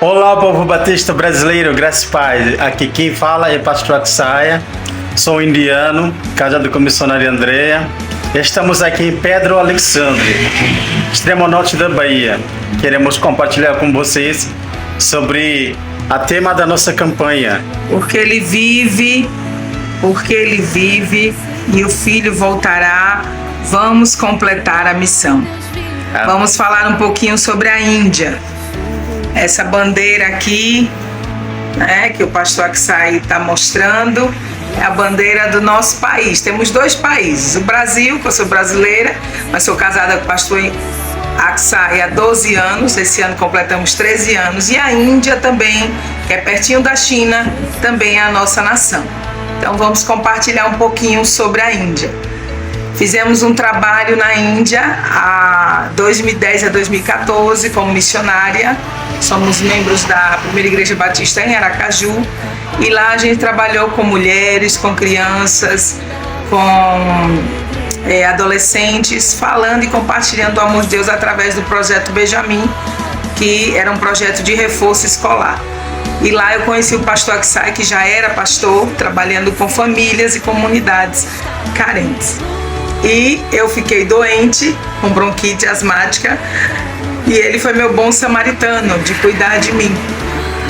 Olá, povo batista brasileiro, graça e paz. Aqui quem fala é Pastor Aksaia, sou indiano, casado com a missionária Andrea. Estamos aqui em Pedro Alexandre, extremo norte da Bahia. Queremos compartilhar com vocês sobre a tema da nossa campanha. Porque ele vive e o Filho voltará, vamos completar a missão. Vamos falar um pouquinho sobre a Índia. Essa bandeira aqui, né, que o pastor Aksaia está mostrando, é a bandeira do nosso país. Temos dois países, o Brasil, que eu sou brasileira, mas sou casada com o pastor Aksaia há 12 anos, esse ano completamos 13 anos, e a Índia também, que é pertinho da China, também é a nossa nação. Então vamos compartilhar um pouquinho sobre a Índia. Fizemos um trabalho na Índia a 2010 a 2014 como missionária. Somos membros da Primeira Igreja Batista em Aracaju e lá a gente trabalhou com mulheres, com crianças, com adolescentes, falando e compartilhando o amor de Deus através do projeto Benjamin, que era um projeto de reforço escolar. E lá eu conheci o pastor Aksaia, que já era pastor, trabalhando com famílias e comunidades carentes. E eu fiquei doente, com bronquite asmática, e ele foi meu bom samaritano de cuidar de mim.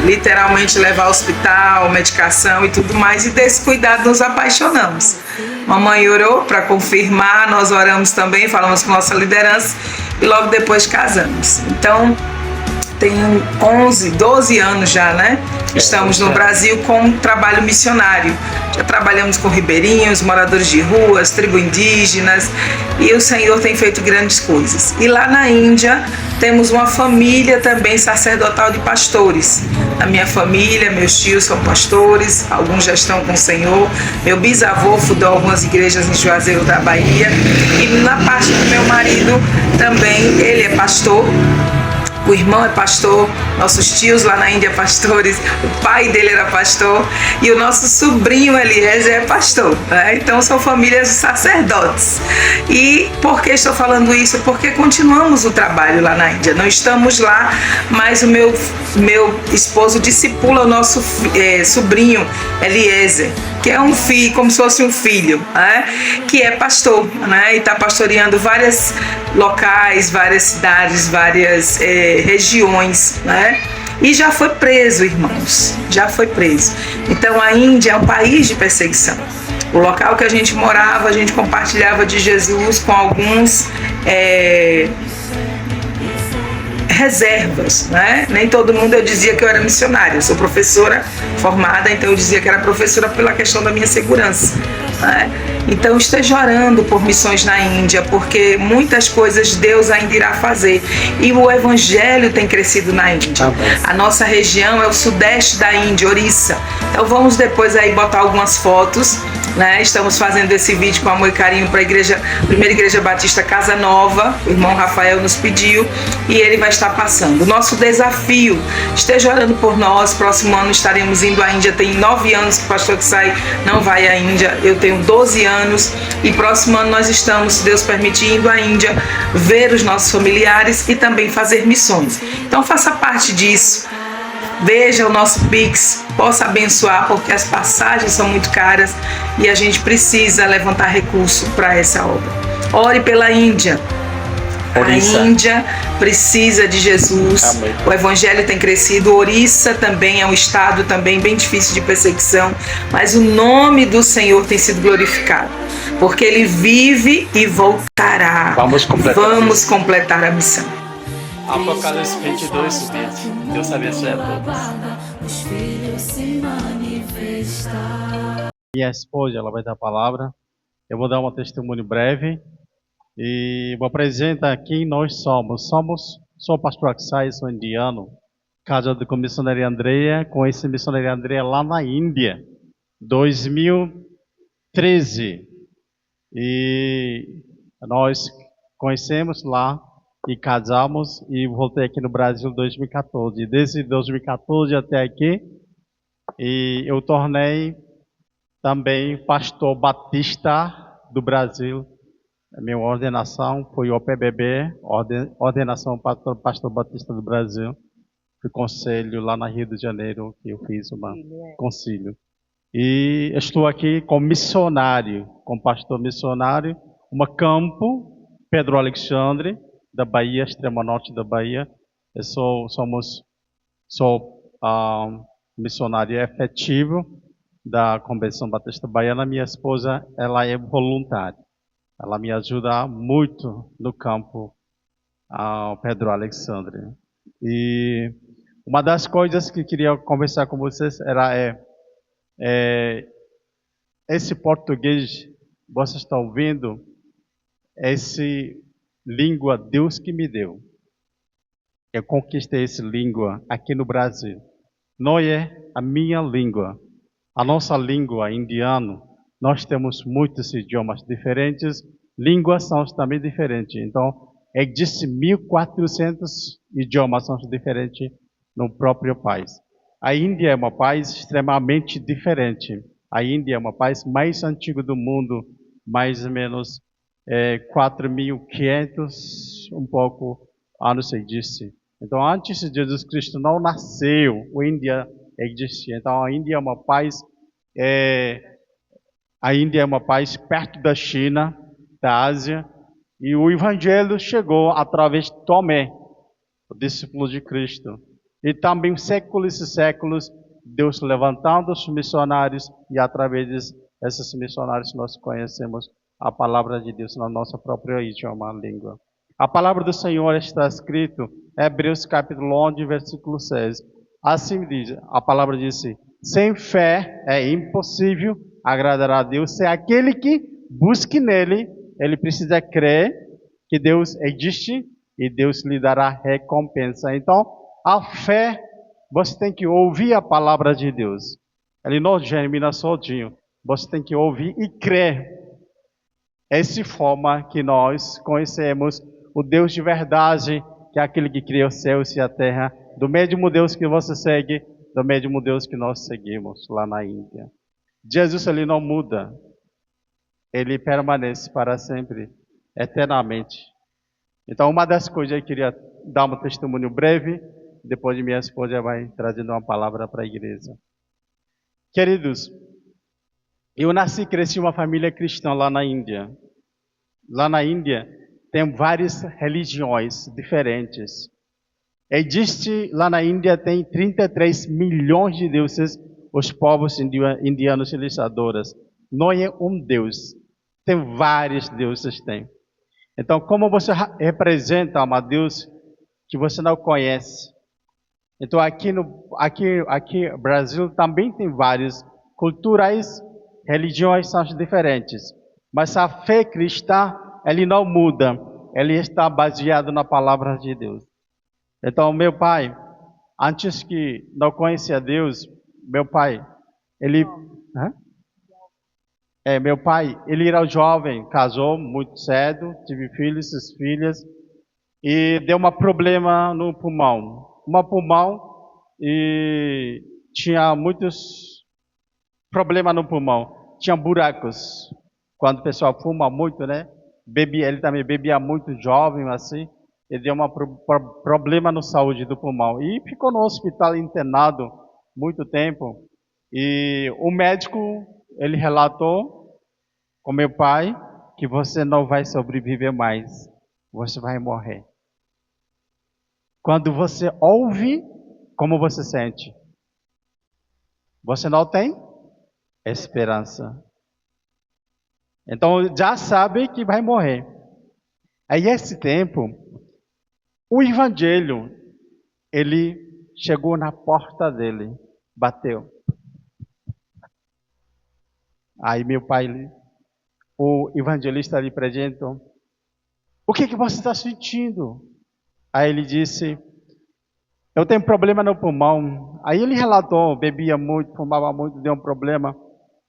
Literalmente levar ao hospital, medicação e tudo mais, e desse cuidado nos apaixonamos. Mamãe orou para confirmar, nós oramos também, falamos com nossa liderança e logo depois casamos. Então, tem 11, 12 anos já, né? Estamos no Brasil com um trabalho missionário. Já trabalhamos com ribeirinhos, moradores de ruas, tribos indígenas, e o Senhor tem feito grandes coisas. E lá na Índia temos uma família também sacerdotal de pastores. Na minha família, meus tios são pastores, alguns já estão com o Senhor. Meu bisavô fundou algumas igrejas em Juazeiro da Bahia. E na parte do meu marido também, ele é pastor. O irmão é pastor, nossos tios lá na Índia pastores, o pai dele era pastor e o nosso sobrinho Eliezer é pastor, né? Então são famílias de sacerdotes. E por que estou falando isso? Porque continuamos o trabalho lá na Índia. Não estamos lá, mas o meu esposo discipula o nosso sobrinho Eliezer, que é um filho, como se fosse um filho, né? Que é pastor, né? E está pastoreando vários locais, várias cidades, várias regiões, né? E já foi preso, irmãos, já foi preso. Então a Índia é um país de perseguição. O local que a gente morava, a gente compartilhava de Jesus com alguns reservas, né? Nem todo mundo eu dizia que eu era missionária. Eu sou professora formada, então eu dizia que era professora pela questão da minha segurança, né? Então esteja orando por missões na Índia, porque muitas coisas Deus ainda irá fazer. E o evangelho tem crescido na Índia. A nossa região é o sudeste da Índia, Orissa. Então vamos depois aí botar algumas fotos, né? Estamos fazendo esse vídeo com amor e carinho para a Primeira Igreja Batista Casa Nova. O irmão Rafael nos pediu e ele vai estar passando. O nosso desafio, esteja orando por nós. Próximo ano estaremos indo à Índia. Tem 9 anos que o pastor Aksaia não vai à Índia. Eu tenho 12 anos e próximo ano nós estamos, se Deus permitir, indo à Índia ver os nossos familiares e também fazer missões. Então faça parte disso. Veja o nosso Pix, possa abençoar, porque as passagens são muito caras e a gente precisa levantar recurso para essa obra. Ore pela Índia. Orissa. A Índia precisa de Jesus. Amém. O evangelho tem crescido. Orissa também é um estado também bem difícil de perseguição, mas o nome do Senhor tem sido glorificado, porque ele vive e voltará. Vamos completar a missão. Apocalipse 22, 20. Deus abençoe a todos. E a esposa, ela vai dar a palavra. Eu vou dar um testemunho breve. E vou apresentar quem nós somos. Sou o pastor Aksaia, sou indiano, casado com a missionária Andrea. Conheci a missionária Andrea lá na Índia, 2013. E nós conhecemos lá e casamos e voltei aqui no Brasil em 2014. E desde 2014 até aqui, e eu tornei também pastor batista do Brasil. A minha ordenação foi o OPBB, Ordenação Pastor Batista do Brasil. Fui conselho lá na Rio de Janeiro, que eu fiz um concílio. E estou aqui como missionário, como pastor missionário, campo, Pedro Alexandre, da Bahia, extremo norte da Bahia. Sou missionário efetivo da Convenção Batista Baiana. Minha esposa, ela é voluntária. Ela me ajuda muito no campo, Pedro Alexandre. E uma das coisas que queria conversar com vocês era esse português, vocês estão ouvindo, essa língua Deus que me deu. Eu conquistei essa língua aqui no Brasil. Não é a minha língua. A nossa língua indiana, nós temos muitos idiomas diferentes, línguas são também diferentes. Então, existem 1.400 idiomas são diferentes no próprio país. A Índia é um país extremamente diferente. A Índia é o país mais antigo do mundo, mais ou menos 4.500, um pouco, anos existe. Então, antes de Jesus Cristo não nasceu, a Índia existia. Então, a Índia é um país perto da China, da Ásia, e o Evangelho chegou através de Tomé, o discípulo de Cristo. E também séculos e séculos, Deus levantando os missionários, e através desses missionários nós conhecemos a palavra de Deus na nossa própria idioma, língua. A palavra do Senhor está escrito em Hebreus capítulo 11, versículo 6. Assim diz, a palavra diz: sem fé é impossível agradar a Deus. Se aquele que busque nele, ele precisa crer que Deus existe e Deus lhe dará recompensa. Então, a fé, você tem que ouvir a palavra de Deus. Ele não germina sozinho. Você tem que ouvir e crer. Essa forma que nós conhecemos o Deus de verdade, que é aquele que criou os céus e a terra, do mesmo Deus que você segue, do mesmo Deus que nós seguimos lá na Índia. Jesus, ele não muda. Ele permanece para sempre, eternamente. Então, uma das coisas eu queria dar um testemunho breve, depois minha esposa vai trazendo uma palavra para a igreja. Queridos, eu nasci e cresci em uma família cristã lá na Índia. Lá na Índia tem várias religiões diferentes. Lá na Índia tem 33 milhões de deuses, os povos indianos eles adoram. Não é um Deus, tem vários deuses. Então, como você representa uma Deus que você não conhece? Então, aqui no Brasil também tem várias culturas, religiões são diferentes. Mas a fé cristã, ele não muda. Ele está baseado na palavra de Deus. Então, meu pai, antes que não conhecia Deus, meu pai, ele era jovem, casou muito cedo, tive filhos e filhas, e deu um problema no pulmão. E tinha muitos problemas no pulmão. Tinha buracos. Quando o pessoal fuma muito, né? Ele também bebia muito jovem, assim. Ele deu problema na saúde do pulmão. E ficou no hospital internado muito tempo. E o médico, ele relatou com meu pai que você não vai sobreviver mais. Você vai morrer. Quando você ouve, como você sente? Você não tem esperança. Então, já sabe que vai morrer. Aí, esse tempo, o evangelho, ele chegou na porta dele, bateu. Aí, meu pai, o evangelista lhe apresentou: o que você está sentindo? Aí ele disse: eu tenho problema no pulmão. Aí ele relatou, bebia muito, fumava muito, deu um problema.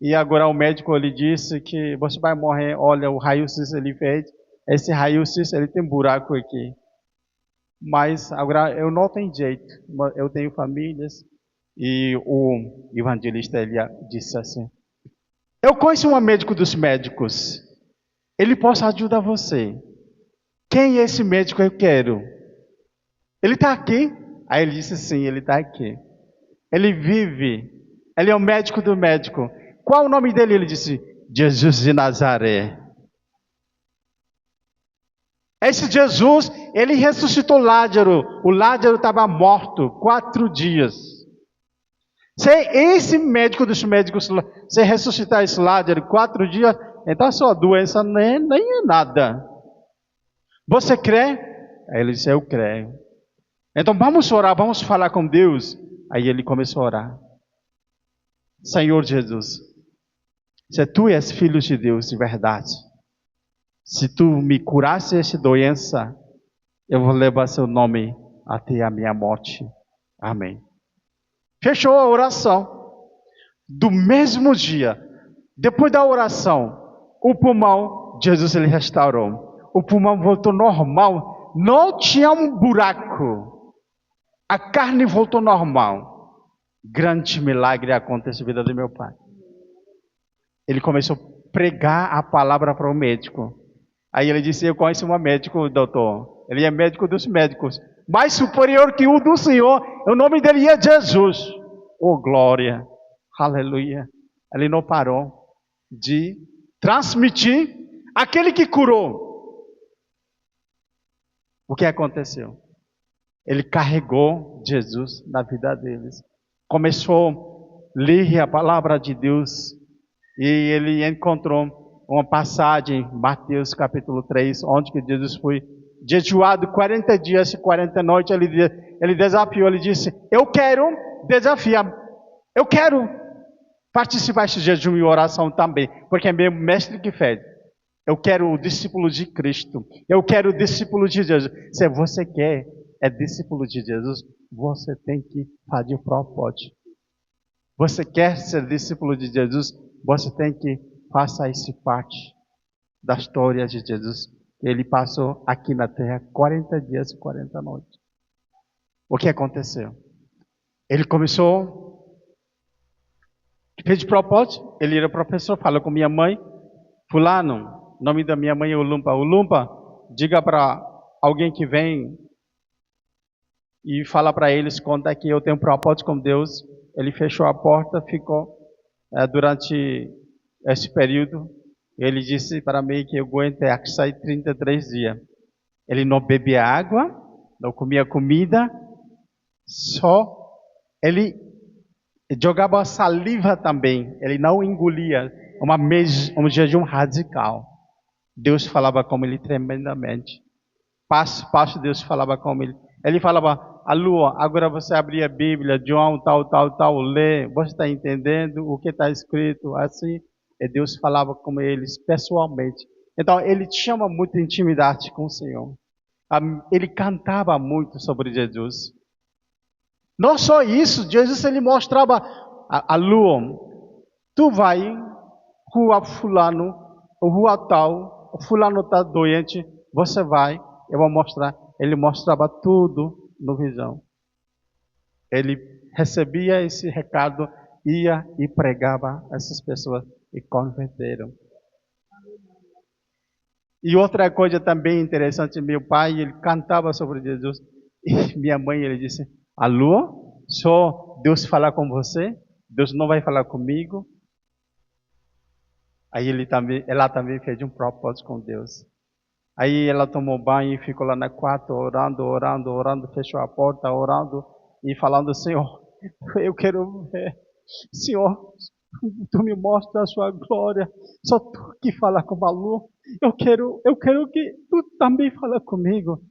E agora o médico lhe disse que você vai morrer. Olha, o raio-x ele fez. Esse raio-x ele tem buraco aqui. Mas agora eu não tenho jeito. Eu tenho famílias. E o evangelista ele disse assim: eu conheço um médico dos médicos. Ele pode ajudar você. Quem é esse médico? Eu quero. Ele está aqui. Aí ele disse sim, ele está aqui. Ele vive, ele é o médico do médico. Qual o nome dele? Ele disse, Jesus de Nazaré. Esse Jesus, ele ressuscitou Lázaro. O Lázaro estava morto 4 dias. Se esse médico dos médicos, se ressuscitar esse Lázaro 4 dias, então a sua doença nem é nada. Você crê? Aí ele disse, eu creio. Então vamos orar, vamos falar com Deus. Aí ele começou a orar. Senhor Jesus, se tu és filho de Deus de verdade, se tu me curasse essa doença, eu vou levar seu nome até a minha morte. Amém. Fechou a oração. Do mesmo dia, depois da oração, o pulmão, Jesus ele restaurou. O pulmão voltou normal. Não tinha um buraco. A carne voltou normal. Grande milagre aconteceu na vida do meu pai. Ele começou a pregar a palavra para o médico. Aí ele disse, eu conheço um médico, doutor. Ele é médico dos médicos. Mais superior que o do Senhor. O nome dele é Jesus. Oh, glória. Aleluia. Ele não parou de transmitir aquele que curou. O que aconteceu? Ele carregou Jesus na vida deles. Começou a ler a palavra de Deus. E ele encontrou uma passagem, Mateus capítulo 3, onde que Jesus foi jejuado 40 dias e 40 noites. Ele desafiou, ele disse, eu quero desafiar, eu quero participar desse jejum e oração também, porque é meu mestre que fez. Eu quero o discípulo de Cristo, eu quero o discípulo de Jesus. Se você quer, é discípulo de Jesus, você tem que fazer o propósito. Você quer ser discípulo de Jesus, você tem que fazer essa parte da história de Jesus. Ele passou aqui na terra 40 dias e 40 noites. O que aconteceu? Ele começou, fez de propósito, ele era professor, falou com minha mãe, fulano, o nome da minha mãe é Ulumpa. Ulumpa, diga para alguém que vem e fala para eles, conta que eu tenho um propósito com Deus. Ele fechou a porta, ficou durante esse período. Ele disse para mim que eu aguentei aqui sair 33 dias. Ele não bebia água, não comia comida, só ele jogava saliva também. Ele não engolia, um jejum radical. Deus falava com ele tremendamente. Passo a passo Deus falava com ele. Ele falava, a lua, agora você abrir a Bíblia, João, tal, lê, você está entendendo o que está escrito, assim, e Deus falava com eles pessoalmente. Então, ele tinha muita intimidade com o Senhor. Ele cantava muito sobre Jesus. Não só isso, Jesus ele mostrava, a lua, tu vai, rua fulano, rua tal, fulano está doente, você vai, eu vou mostrar. Ele mostrava tudo no visão. Ele recebia esse recado, ia e pregava a essas pessoas e converteram. E outra coisa também interessante, meu pai, ele cantava sobre Jesus. E minha mãe, ele disse, alô, só Deus falar com você? Deus não vai falar comigo? Aí ela também fez um propósito com Deus. Aí ela tomou banho e ficou lá no quarto orando, fechou a porta, orando e falando, Senhor, eu quero ver, Senhor, tu me mostra a sua glória, só tu que fala com o Balu, eu quero que tu também fala comigo.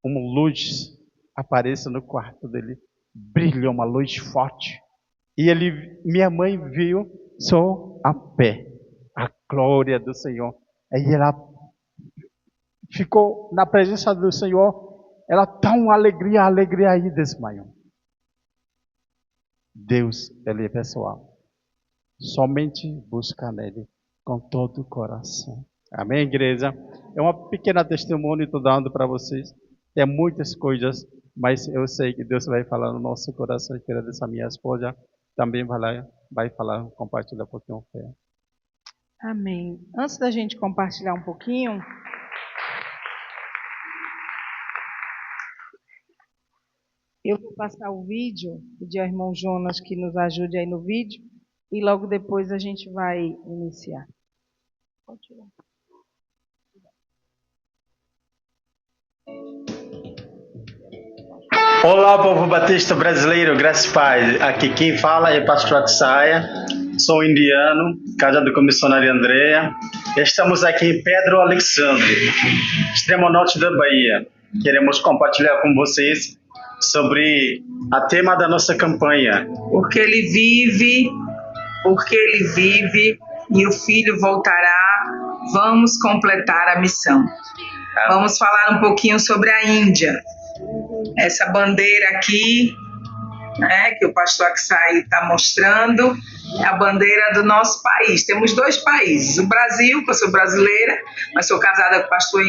Uma luz aparece no quarto dele, brilhou uma luz forte, e minha mãe viu só a pé, a glória do Senhor. Aí ela ficou na presença do Senhor, ela tão alegria aí desmaiou. Deus, ele é pessoal. Somente busca nele com todo o coração. Amém, igreja? É uma pequena testemunho que estou dando para vocês. Tem muitas coisas, mas eu sei que Deus vai falar no nosso coração. Quero dessa minha esposa também vai falar, compartilhar um pouquinho. Amém. Antes da gente compartilhar um pouquinho, Eu vou passar o vídeo, pedir ao irmão Jonas que nos ajude aí no vídeo, e logo depois a gente vai iniciar. Pode tirar. Olá, povo batista brasileiro, graças e paz. Aqui quem fala é pastor Aksaia, sou indiano, casado com a missionária Andrea. Estamos aqui em Pedro Alexandre, extremo norte da Bahia. Queremos compartilhar com vocês sobre a tema da nossa campanha. Porque ele vive e o Filho voltará, vamos completar a missão. Vamos falar um pouquinho sobre a Índia. Essa bandeira aqui, né, que o pastor Aksaia está mostrando, é a bandeira do nosso país. Temos 2 países, o Brasil, que eu sou brasileira, mas sou casada com o pastor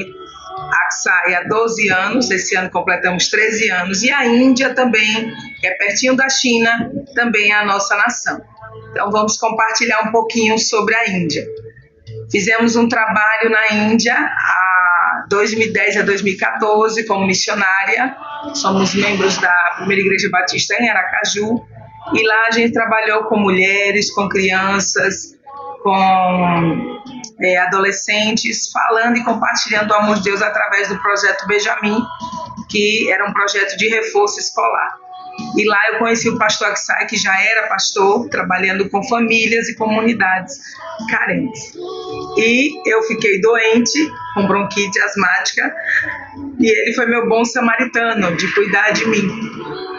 Aksaia há 12 anos, esse ano completamos 13 anos, e a Índia também, que é pertinho da China, também é a nossa nação. Então vamos compartilhar um pouquinho sobre a Índia. Fizemos um trabalho na Índia há 2010 a 2014 como missionária. Somos membros da Primeira Igreja Batista em Aracaju. E lá a gente trabalhou com mulheres, com crianças, com adolescentes, falando e compartilhando o amor de Deus através do projeto Benjamin, que era um projeto de reforço escolar. E lá eu conheci o pastor Aksaia, que já era pastor, trabalhando com famílias e comunidades carentes. E eu fiquei doente, com bronquite asmática, e ele foi meu bom samaritano, de cuidar de mim.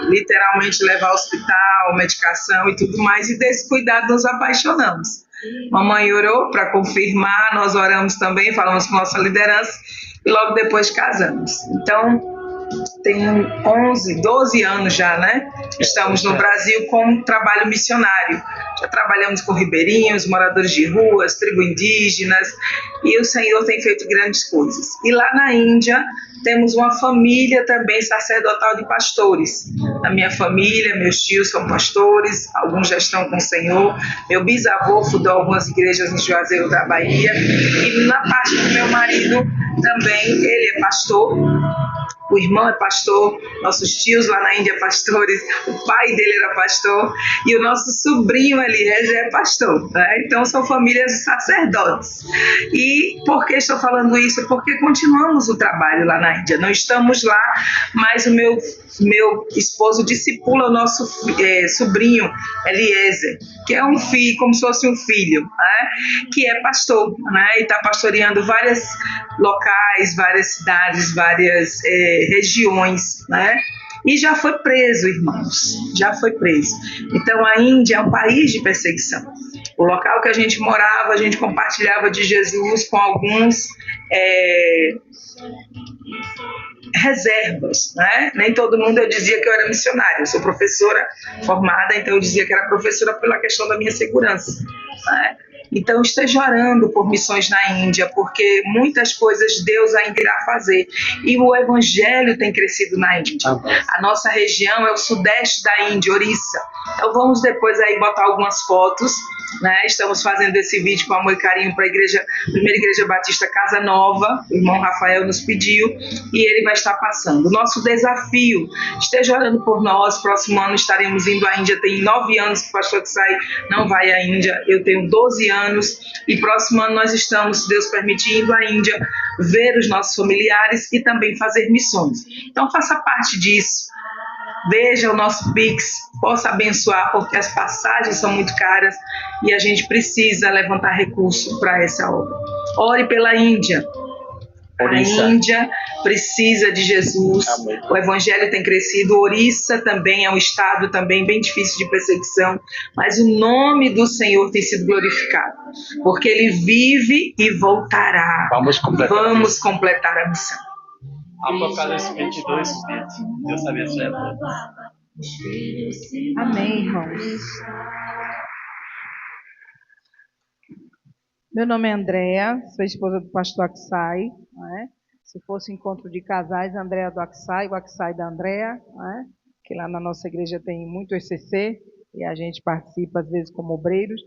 Literalmente levar ao hospital, medicação e tudo mais, e desse cuidado nos apaixonamos. Mamãe orou para confirmar, nós oramos também, falamos com nossa liderança, e logo depois casamos. Então, tem 12 anos já, né? Estamos no Brasil com um trabalho missionário. Já trabalhamos com ribeirinhos, moradores de ruas, tribo indígenas, e o Senhor tem feito grandes coisas. E lá na Índia temos uma família também sacerdotal de pastores. A minha família, meus tios são pastores, alguns já estão com o Senhor. Meu bisavô fundou algumas igrejas no Juazeiro da Bahia. E na parte do meu marido também, ele é pastor. O irmão é pastor, nossos tios lá na Índia pastores, o pai dele era pastor e o nosso sobrinho Eliezer é pastor, né? Então são famílias de sacerdotes. E por que estou falando isso? Porque continuamos o trabalho lá na Índia, não estamos lá, mas o meu esposo discipula o nosso sobrinho Eliezer, que é um filho, como se fosse um filho, né? Que é pastor, né? E está pastoreando vários locais, várias cidades, várias regiões, né? E já foi preso, irmãos, já foi preso. Então a Índia é um país de perseguição. O local que a gente morava, a gente compartilhava de Jesus com alguns reservas, né? Nem todo mundo eu dizia que eu era missionária. Eu sou professora formada, então eu dizia que era professora pela questão da minha segurança, né? Então esteja orando por missões na Índia, porque muitas coisas Deus ainda irá fazer. E o evangelho tem crescido na Índia. A nossa região é o sudeste da Índia, Orissa. Então vamos depois aí botar algumas fotos, né? Estamos fazendo esse vídeo com amor e carinho para a Primeira Igreja Batista Casa Nova. O irmão Rafael nos pediu e ele vai estar passando. O nosso desafio, esteja orando por nós. Próximo ano estaremos indo à Índia. Tem 9 anos que o pastor Aksaia não vai à Índia. Eu tenho 12 anos e próximo ano nós estamos, se Deus permitir, indo à Índia ver os nossos familiares e também fazer missões. Então faça parte disso. Veja o nosso Pix, possa abençoar, porque as passagens são muito caras e a gente precisa levantar recursos para essa obra. Ore pela Índia. Orissa. A Índia precisa de Jesus. Amém. O evangelho tem crescido. Orissa também é um estado também bem difícil de perseguição, mas o nome do Senhor tem sido glorificado, porque Ele vive e voltará. Vamos completar a missão. Apocalipse 22, Deus abençoe. Amém, irmãos. Meu nome é Andrea, sou esposa do pastor Aksaia, né? Se fosse encontro de casais, Andrea do Aksaia, o Aksaia da Andrea, né? Que lá na nossa igreja tem muito ECC e a gente participa às vezes como obreiros.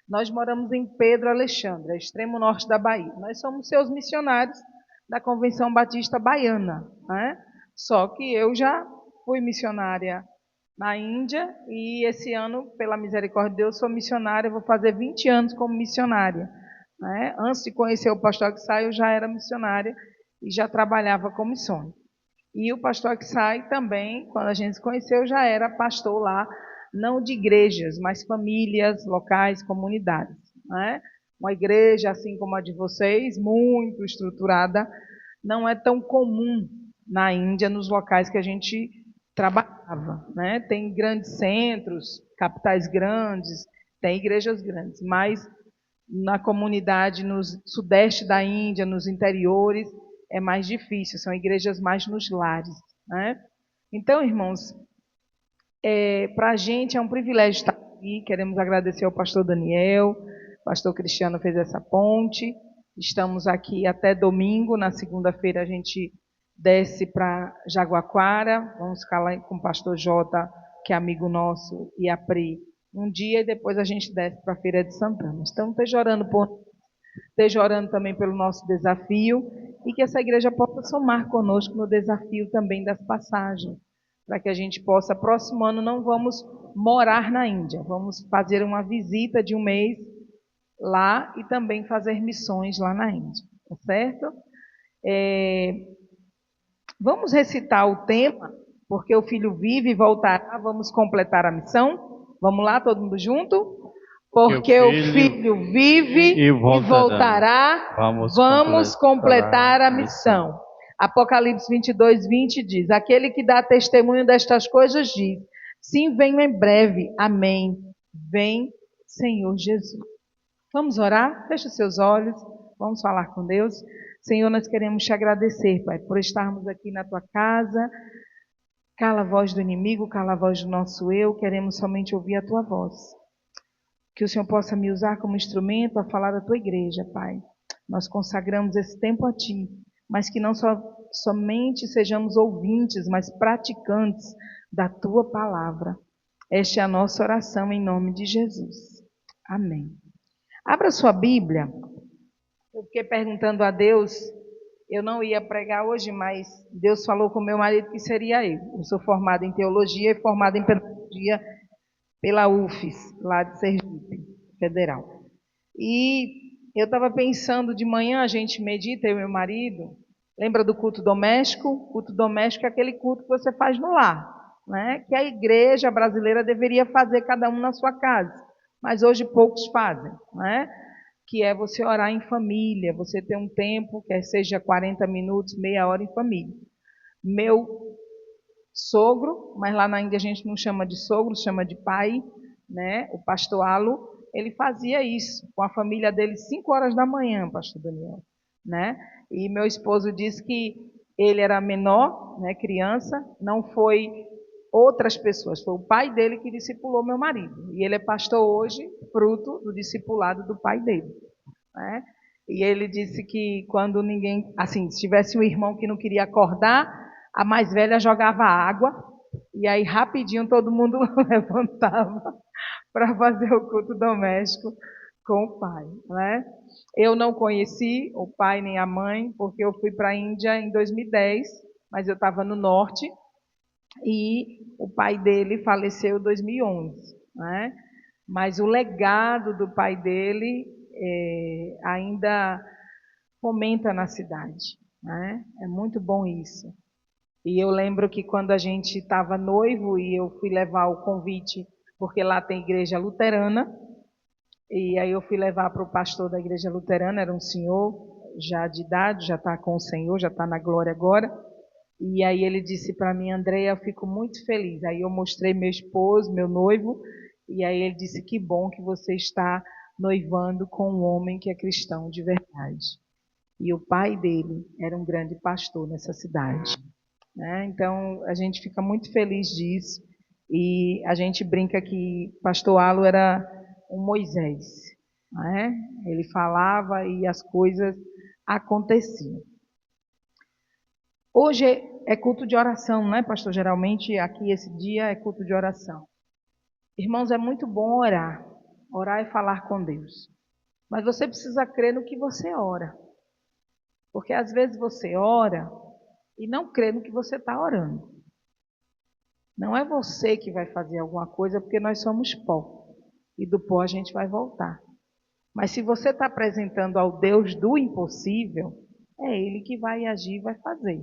Nós moramos em Pedro Alexandre, extremo norte da Bahia. Nós somos seus missionários da Convenção Batista Baiana, né? Só que eu já fui missionária na Índia e esse ano, pela misericórdia de Deus, sou missionária, vou fazer 20 anos como missionária. Né? Antes de conhecer o pastor Aguissai, eu já era missionária e já trabalhava com missões. E o pastor Aguissai também, quando a gente se conheceu, já era pastor lá, não de igrejas, mas famílias, locais, comunidades. Né? Uma igreja, assim como a de vocês, muito estruturada, não é tão comum na Índia, nos locais que a gente trabalhava. Né? Tem grandes centros, capitais grandes, tem igrejas grandes, mas na comunidade no sudeste da Índia, nos interiores, é mais difícil, são igrejas mais nos lares. Né? Então, irmãos, para a gente é um privilégio estar aqui, queremos agradecer ao pastor Daniel, o pastor Cristiano fez essa ponte, estamos aqui até domingo, na segunda-feira a gente desce para Jaguaquara, vamos ficar lá com o pastor Jota, que é amigo nosso, e a Pri, um dia, e depois a gente desce para a Feira de Santana. Então, esteja orando também pelo nosso desafio, e que essa igreja possa somar conosco no desafio também das passagens, para que a gente possa, próximo ano, não vamos morar na Índia, vamos fazer uma visita de um mês lá e também fazer missões lá na Índia, tá certo? Vamos recitar o tema, porque o Filho vive e voltará, vamos completar a missão? Vamos lá, todo mundo junto? Porque o Filho vive e voltará, vamos completar a missão. Apocalipse 22, 20 diz, aquele que dá testemunho destas coisas diz, sim, venho em breve, amém. Vem, Senhor Jesus. Vamos orar? Feche os seus olhos, vamos falar com Deus. Senhor, nós queremos te agradecer, Pai, por estarmos aqui na tua casa. Cala a voz do inimigo, cala a voz do nosso eu, queremos somente ouvir a tua voz. Que o Senhor possa me usar como instrumento a falar da tua igreja, Pai. Nós consagramos esse tempo a ti, mas que não somente sejamos ouvintes, mas praticantes da tua palavra. Esta é a nossa oração em nome de Jesus. Amém. Abra sua Bíblia. Eu fiquei perguntando a Deus, eu não ia pregar hoje, mas Deus falou com meu marido que seria eu. Eu sou formada em teologia e formada em pedagogia pela UFES, lá de Sergipe, Federal. E eu estava pensando, de manhã a gente medita, eu e meu marido, lembra do culto doméstico? O culto doméstico é aquele culto que você faz no lar, né? Que a igreja brasileira deveria fazer cada um na sua casa, mas hoje poucos fazem, né? Que é você orar em família, você ter um tempo, quer seja 40 minutos, meia hora em família. Meu sogro, mas lá na Índia a gente não chama de sogro, chama de pai, né? O pastor Alu, ele fazia isso com a família dele 5 horas da manhã, pastor Daniel, né? E meu esposo disse que ele era menor, né, criança, não foi outras pessoas, foi o pai dele que discipulou meu marido. E ele é pastor hoje, fruto do discipulado do pai dele, né? E ele disse que quando ninguém, assim, se tivesse um irmão que não queria acordar, a mais velha jogava água, e aí rapidinho todo mundo levantava para fazer o culto doméstico com o pai, né? Eu não conheci o pai nem a mãe, porque eu fui para a Índia em 2010, mas eu estava no norte, e o pai dele faleceu em 2011, né? Mas o legado do pai dele ainda fomenta na cidade, né? É muito bom isso. E eu lembro que quando a gente estava noivo e eu fui levar o convite, porque lá tem igreja luterana, e aí eu fui levar para o pastor da igreja luterana, era um senhor já de idade, já está com o Senhor, já está na glória agora. E aí ele disse para mim, Andréia, eu fico muito feliz. Aí eu mostrei meu esposo, meu noivo, e aí ele disse, que bom que você está noivando com um homem que é cristão de verdade. E o pai dele era um grande pastor nessa cidade, né? Então a gente fica muito feliz disso. E a gente brinca que pastor Alo era um Moisés, né? Ele falava e as coisas aconteciam. Hoje é culto de oração, né, pastor? Geralmente aqui esse dia é culto de oração. Irmãos, é muito bom orar. Orar é falar com Deus. Mas você precisa crer no que você ora. Porque às vezes você ora e não crê no que você está orando. Não é você que vai fazer alguma coisa, porque nós somos pó. E do pó a gente vai voltar. Mas se você está apresentando ao Deus do impossível, é Ele que vai agir e vai fazer.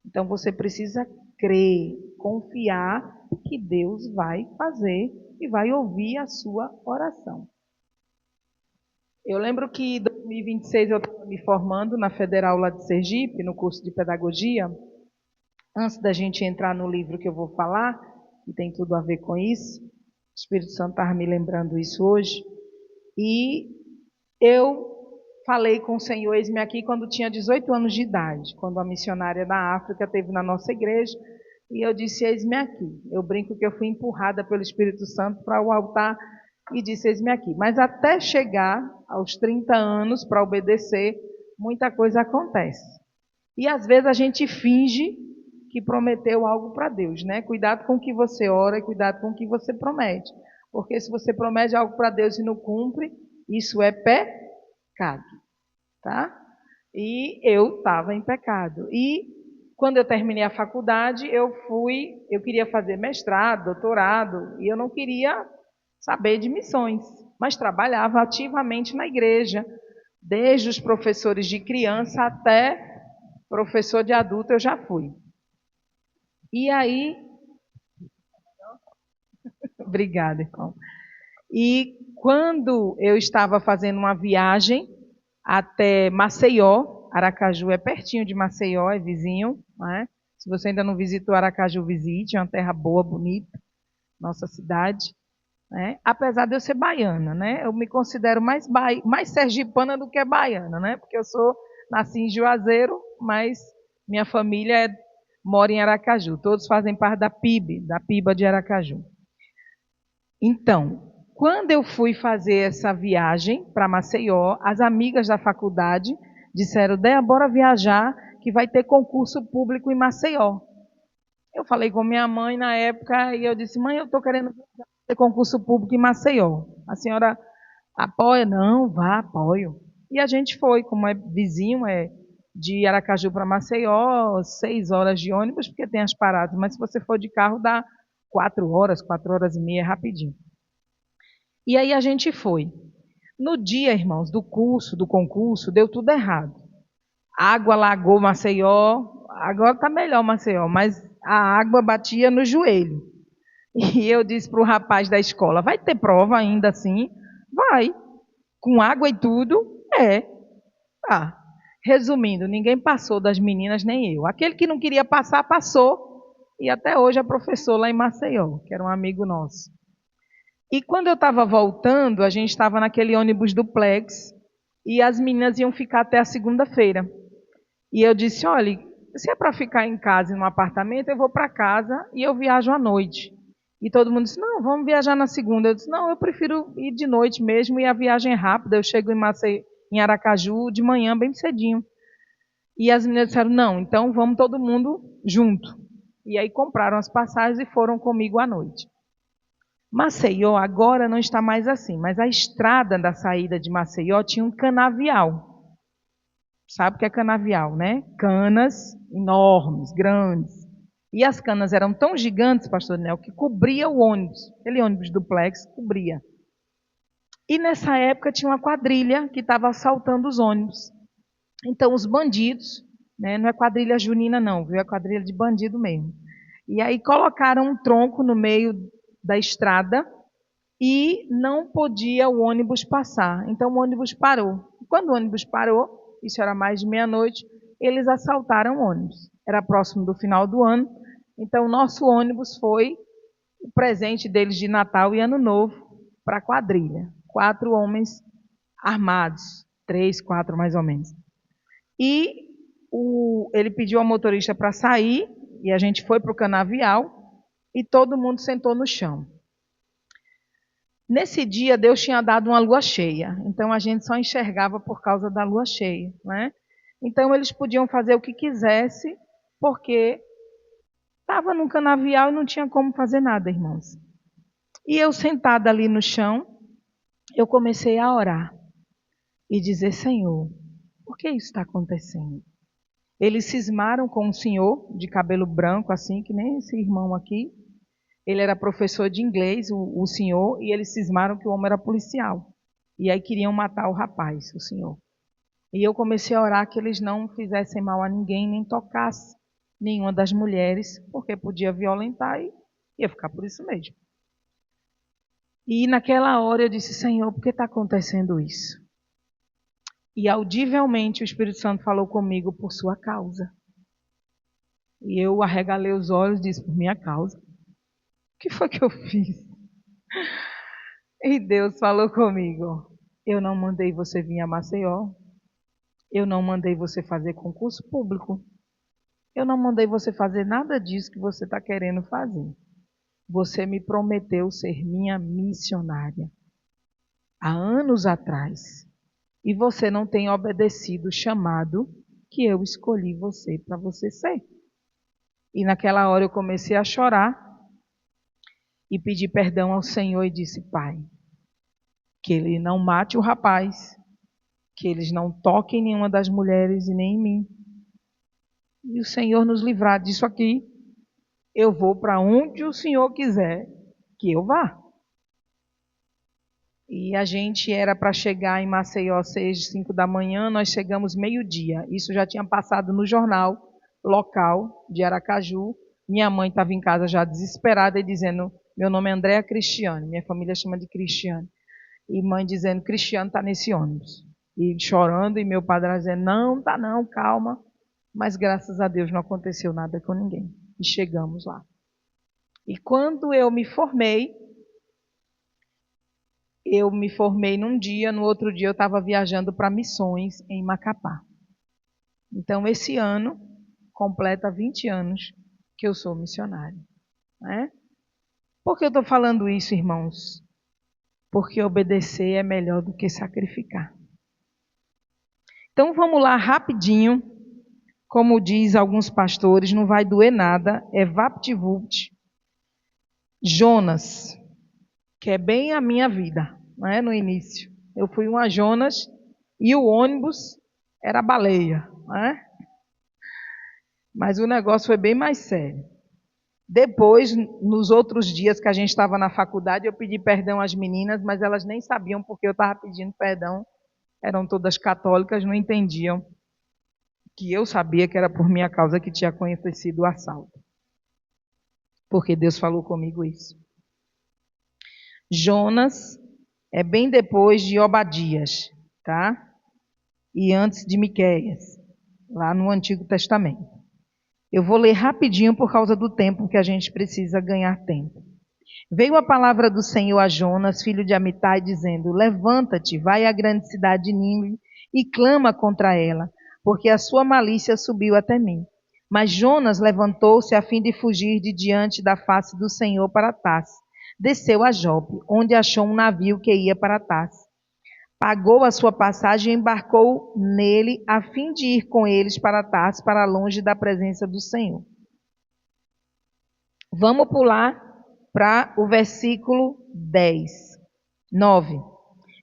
Então você precisa crer, confiar que Deus vai fazer e vai ouvir a sua oração. Eu lembro que em 2026 eu estava me formando na Federal lá de Sergipe, no curso de Pedagogia. Antes da gente entrar no livro que eu vou falar, que tem tudo a ver com isso, o Espírito Santo estava me lembrando isso hoje, e eu falei com o Senhor, eis-me aqui, quando tinha 18 anos de idade, quando a missionária da África esteve na nossa igreja, e eu disse, eis-me aqui. Eu brinco que eu fui empurrada pelo Espírito Santo para o altar e disse, eis-me aqui. Mas até chegar aos 30 anos para obedecer, muita coisa acontece. E às vezes a gente finge que prometeu algo para Deus, né? Cuidado com o que você ora e cuidado com o que você promete. Porque se você promete algo para Deus e não cumpre, isso é pecado, tá? E eu estava em pecado. E quando eu terminei a faculdade, eu queria fazer mestrado, doutorado, e eu não queria saber de missões, mas trabalhava ativamente na igreja, desde os professores de criança até professor de adulto eu já fui. E aí, obrigada, irmão. E quando eu estava fazendo uma viagem até Maceió, Aracaju é pertinho de Maceió, é vizinho, né? Se você ainda não visitou Aracaju, visite, é uma terra boa, bonita, nossa cidade. Né? Apesar de eu ser baiana, né? Eu me considero mais sergipana do que baiana, né? Porque eu nasci em Juazeiro, mas minha família mora em Aracaju. Todos fazem parte da PIB, da PIBA de Aracaju. Então, quando eu fui fazer essa viagem para Maceió, as amigas da faculdade disseram, Déa, bora viajar, que vai ter concurso público em Maceió. Eu falei com minha mãe na época e eu disse, mãe, eu estou querendo ter concurso público em Maceió. A senhora apoia? Não, vá, apoio. E a gente foi, como é vizinho, de Aracaju para Maceió, 6 horas de ônibus, porque tem as paradas, mas se você for de carro dá 4 horas e meia, rapidinho. E aí a gente foi. No dia, irmãos, do concurso, deu tudo errado. Água alagou Maceió, agora está melhor Maceió, mas a água batia no joelho. E eu disse para o rapaz da escola, vai ter prova ainda assim? Vai. Com água e tudo? É. Tá. Resumindo, ninguém passou das meninas, nem eu. Aquele que não queria passar, passou. E até hoje é professor lá em Maceió, que era um amigo nosso. E quando eu estava voltando, a gente estava naquele ônibus duplex, e as meninas iam ficar até a segunda-feira. E eu disse, olha, se é para ficar em casa, em um apartamento, eu vou para casa e eu viajo à noite. E todo mundo disse, não, vamos viajar na segunda. Eu disse, não, eu prefiro ir de noite mesmo e a viagem é rápida. Eu chego em Aracaju de manhã, bem cedinho. E as meninas disseram, não, então vamos todo mundo junto. E aí compraram as passagens e foram comigo à noite. Maceió agora não está mais assim, mas a estrada da saída de Maceió tinha um canavial. Sabe o que é canavial, né? Canas enormes, grandes. E as canas eram tão gigantes, pastor Daniel, que cobria o ônibus. Aquele ônibus duplex cobria. E nessa época tinha uma quadrilha que estava assaltando os ônibus. Então os bandidos, né, não é quadrilha junina não, viu? É quadrilha de bandido mesmo. E aí colocaram um tronco no meio da estrada e não podia o ônibus passar. Então o ônibus parou. Quando o ônibus parou, isso era mais de meia-noite, eles assaltaram o ônibus. Era próximo do final do ano, então o nosso ônibus foi o presente deles de Natal e Ano Novo para a quadrilha. 4 homens armados, 3, 4 mais ou menos. E ele pediu ao motorista para sair, e a gente foi para o canavial, e todo mundo sentou no chão. Nesse dia, Deus tinha dado uma lua cheia, então a gente só enxergava por causa da lua cheia, né? Então eles podiam fazer o que quisesse, porque estava num canavial e não tinha como fazer nada, irmãos. E eu sentada ali no chão, eu comecei a orar e dizer, Senhor, por que isso está acontecendo? Eles cismaram com um senhor de cabelo branco, assim, que nem esse irmão aqui, Ele era professor de inglês, o senhor, e eles cismaram que o homem era policial. E aí queriam matar o rapaz, o senhor. E eu comecei a orar que eles não fizessem mal a ninguém, nem tocassem nenhuma das mulheres, porque podia violentar e ia ficar por isso mesmo. E naquela hora eu disse, Senhor, por que está acontecendo isso? E audivelmente o Espírito Santo falou comigo por sua causa. E eu arregalei os olhos e disse, por minha causa. O que foi que eu fiz? E Deus falou comigo, eu não mandei você vir a Maceió. Eu não mandei você fazer concurso público. Eu não mandei você fazer nada disso que você está querendo fazer. Você me prometeu ser minha missionária há anos atrás. E você não tem obedecido o chamado que eu escolhi você para você ser. E naquela hora eu comecei a chorar e pedi perdão ao Senhor e disse, Pai, que Ele não mate o rapaz, que eles não toquem nenhuma das mulheres e nem em mim. E o Senhor nos livrar disso aqui, eu vou para onde o Senhor quiser que eu vá. E a gente era para chegar em Maceió 6, 5 da manhã, nós chegamos meio-dia. Isso já tinha passado no jornal local de Aracaju. Minha mãe estava em casa já desesperada e dizendo, meu nome é Andréa Cristiane, minha família chama de Cristiane. E mãe dizendo, Cristiane está nesse ônibus. E chorando, e meu padre dizendo, não, tá não, calma. Mas graças a Deus não aconteceu nada com ninguém. E chegamos lá. E quando eu me formei num dia, no outro dia eu estava viajando para missões em Macapá. Então esse ano completa 20 anos que eu sou missionária. Né? Por que eu estou falando isso, irmãos? Porque obedecer é melhor do que sacrificar. Então vamos lá rapidinho, como diz alguns pastores, não vai doer nada, é vapt-vupt. Jonas, que é bem a minha vida, né, no início. Eu fui uma Jonas e o ônibus era baleia, né? Mas o negócio foi bem mais sério. Depois, nos outros dias que a gente estava na faculdade, eu pedi perdão às meninas, mas elas nem sabiam porque eu estava pedindo perdão. Eram todas católicas, não entendiam que eu sabia que era por minha causa que tinha acontecido o assalto. Porque Deus falou comigo isso. Jonas é bem depois de Obadias, tá? E antes de Miqueias, lá no Antigo Testamento. Eu vou ler rapidinho por causa do tempo que a gente precisa ganhar tempo. Veio a palavra do Senhor a Jonas, filho de Amitai, dizendo, levanta-te, vai à grande cidade de Nínive e clama contra ela, porque a sua malícia subiu até mim. Mas Jonas levantou-se a fim de fugir de diante da face do Senhor para Tarsis. Desceu a Jope, onde achou um navio que ia para Tarsis. Pagou a sua passagem e embarcou nele a fim de ir com eles para Tarsis, para longe da presença do Senhor. Vamos pular para o versículo 9.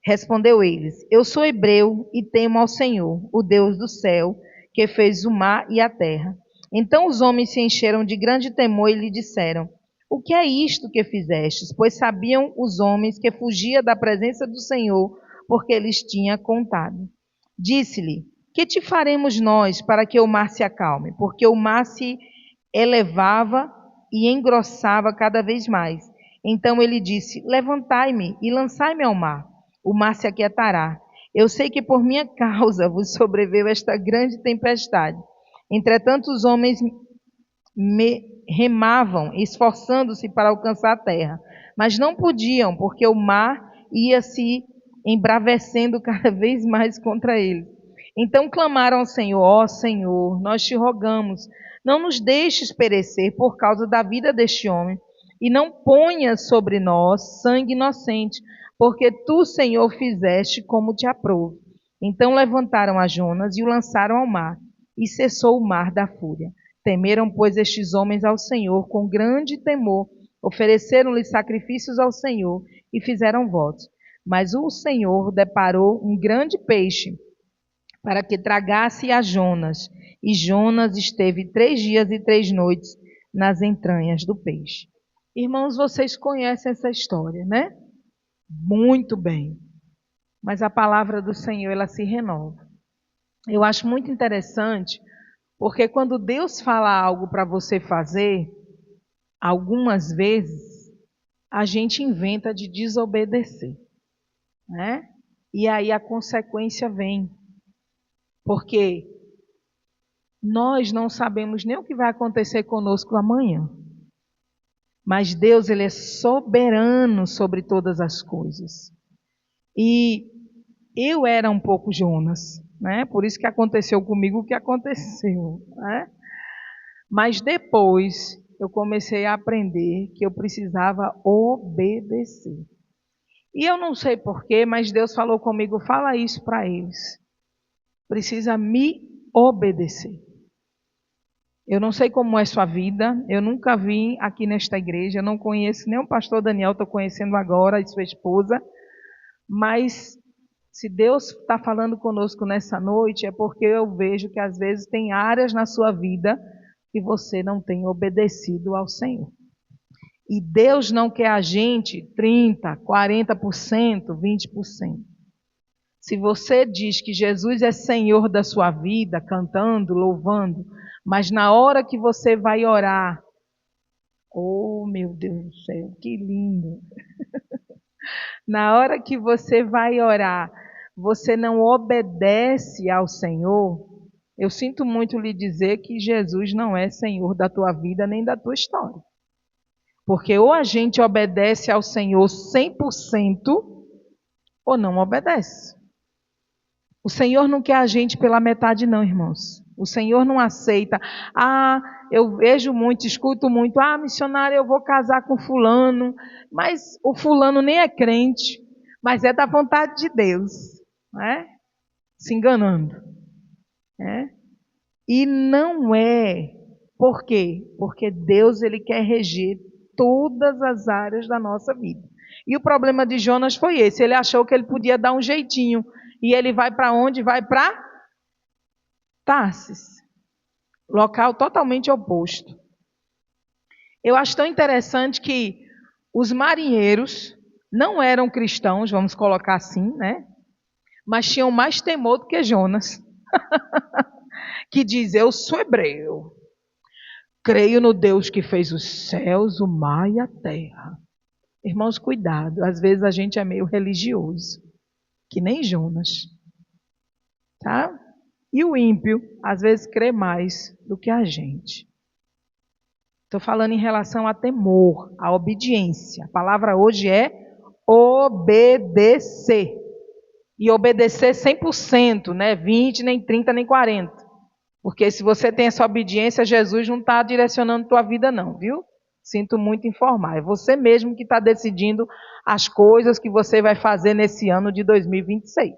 Respondeu eles, eu sou hebreu e temo ao Senhor, o Deus do céu, que fez o mar e a terra. Então os homens se encheram de grande temor e lhe disseram, o que é isto que fizestes? Pois sabiam os homens que fugia da presença do Senhor, porque lhes tinha contado. Disse-lhe, que te faremos nós para que o mar se acalme? Porque o mar se elevava e engrossava cada vez mais. Então ele disse, levantai-me e lançai-me ao mar. O mar se aquietará. Eu sei que por minha causa vos sobreveio esta grande tempestade. Entretanto, os homens remavam, esforçando-se para alcançar a terra, mas não podiam, porque o mar ia se embravecendo cada vez mais contra eles. Então clamaram ao Senhor, ó Senhor, nós te rogamos, não nos deixes perecer por causa da vida deste homem, e não ponhas sobre nós sangue inocente, porque tu, Senhor, fizeste como te aprouve. Então levantaram a Jonas e o lançaram ao mar, e cessou o mar da fúria. Temeram, pois, estes homens ao Senhor com grande temor, ofereceram-lhe sacrifícios ao Senhor e fizeram votos. Mas o Senhor deparou um grande peixe para que tragasse a Jonas, e Jonas esteve 3 dias e 3 noites nas entranhas do peixe. Irmãos, vocês conhecem essa história, né? Muito bem. Mas a palavra do Senhor, ela se renova. Eu acho muito interessante, porque quando Deus fala algo para você fazer, algumas vezes a gente inventa de desobedecer, né? E aí a consequência vem. Porque nós não sabemos nem o que vai acontecer conosco amanhã. Mas Deus, ele é soberano sobre todas as coisas. E eu era um pouco Jonas, né? Por isso que aconteceu comigo o que aconteceu, né? Mas depois eu comecei a aprender que eu precisava obedecer. E eu não sei porquê, mas Deus falou comigo, fala isso para eles. Precisa me obedecer. Eu não sei como é sua vida, eu nunca vim aqui nesta igreja, eu não conheço nem o pastor Daniel, estou conhecendo agora, e sua esposa, mas se Deus está falando conosco nessa noite, é porque eu vejo que às vezes tem áreas na sua vida que você não tem obedecido ao Senhor. E Deus não quer a gente 30%, 40%, 20%. Se você diz que Jesus é Senhor da sua vida, cantando, louvando, mas na hora que você vai orar, oh meu Deus do céu, que lindo! Na hora que você vai orar, você não obedece ao Senhor, eu sinto muito lhe dizer que Jesus não é Senhor da tua vida nem da tua história. Porque ou a gente obedece ao Senhor 100% ou não obedece. O Senhor não quer a gente pela metade não, irmãos. O Senhor não aceita. Eu vejo muito, escuto muito. Missionária, eu vou casar com fulano. Mas o fulano nem é crente. Mas é da vontade de Deus. Né? Se enganando. Né? E não é. Por quê? Porque Deus, ele quer reger todas as áreas da nossa vida. E o problema de Jonas foi esse. Ele achou que ele podia dar um jeitinho. E ele vai para onde? Vai para Tarsis. Local totalmente oposto. Eu acho tão interessante que os marinheiros não eram cristãos, vamos colocar assim, né? Mas tinham mais temor do que Jonas. Que diz, eu sou hebreu. Creio no Deus que fez os céus, o mar e a terra. Irmãos, cuidado. Às vezes a gente é meio religioso. Que nem Jonas. Tá? E o ímpio, às vezes, crê mais do que a gente. Estou falando em relação a temor, a obediência. A palavra hoje é obedecer. E obedecer 100%, né? 20%, nem 30%, nem 40%. Porque se você tem essa obediência, Jesus não está direcionando tua vida não, viu? Sinto muito informar. É você mesmo que está decidindo as coisas que você vai fazer nesse ano de 2026.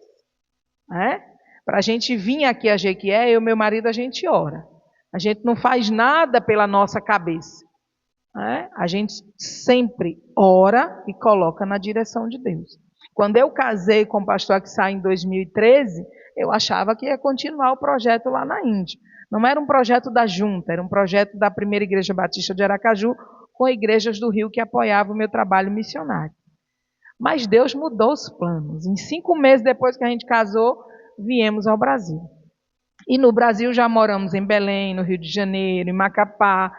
Né? Para a gente vir aqui a Jequié, eu e meu marido, a gente ora. A gente não faz nada pela nossa cabeça. Né? A gente sempre ora e coloca na direção de Deus. Quando eu casei com o pastor Akissá em 2013, eu achava que ia continuar o projeto lá na Índia. Não era um projeto da junta, era um projeto da primeira igreja batista de Aracaju, com igrejas do Rio que apoiavam o meu trabalho missionário. Mas Deus mudou os planos. Em 5 meses depois que a gente casou, viemos ao Brasil. E no Brasil já moramos em Belém, no Rio de Janeiro, em Macapá,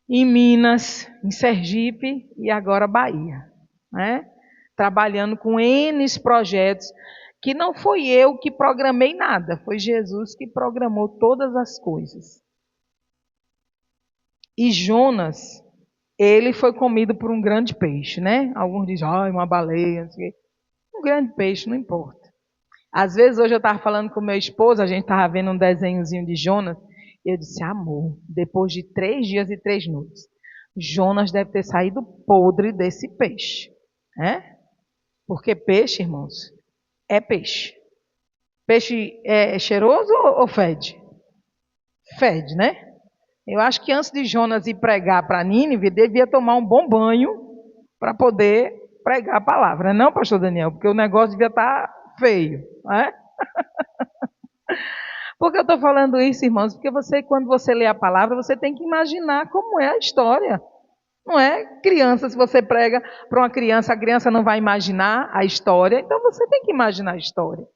em Minas, em Sergipe e agora Bahia. Né? Trabalhando com N projetos, que não foi eu que programei nada, foi Jesus que programou todas as coisas. E Jonas, ele foi comido por um grande peixe, né? Alguns dizem, uma baleia, não sei o quê. Um grande peixe, não importa. Às vezes, hoje eu estava falando com meu esposo, a gente estava vendo um desenhozinho de Jonas, e eu disse, amor, depois de 3 dias e 3 noites, Jonas deve ter saído podre desse peixe, né? Porque peixe, irmãos, é peixe. Peixe é cheiroso ou fede? Fede, né? Eu acho que antes de Jonas ir pregar para Nínive, devia tomar um bom banho para poder pregar a palavra. Não, pastor Daniel, porque o negócio devia estar feio. Né? Por que eu estou falando isso, irmãos? Porque quando você lê a palavra, você tem que imaginar como é a história. Não é? Criança, se você prega para uma criança, a criança não vai imaginar a história, então você tem que imaginar a história.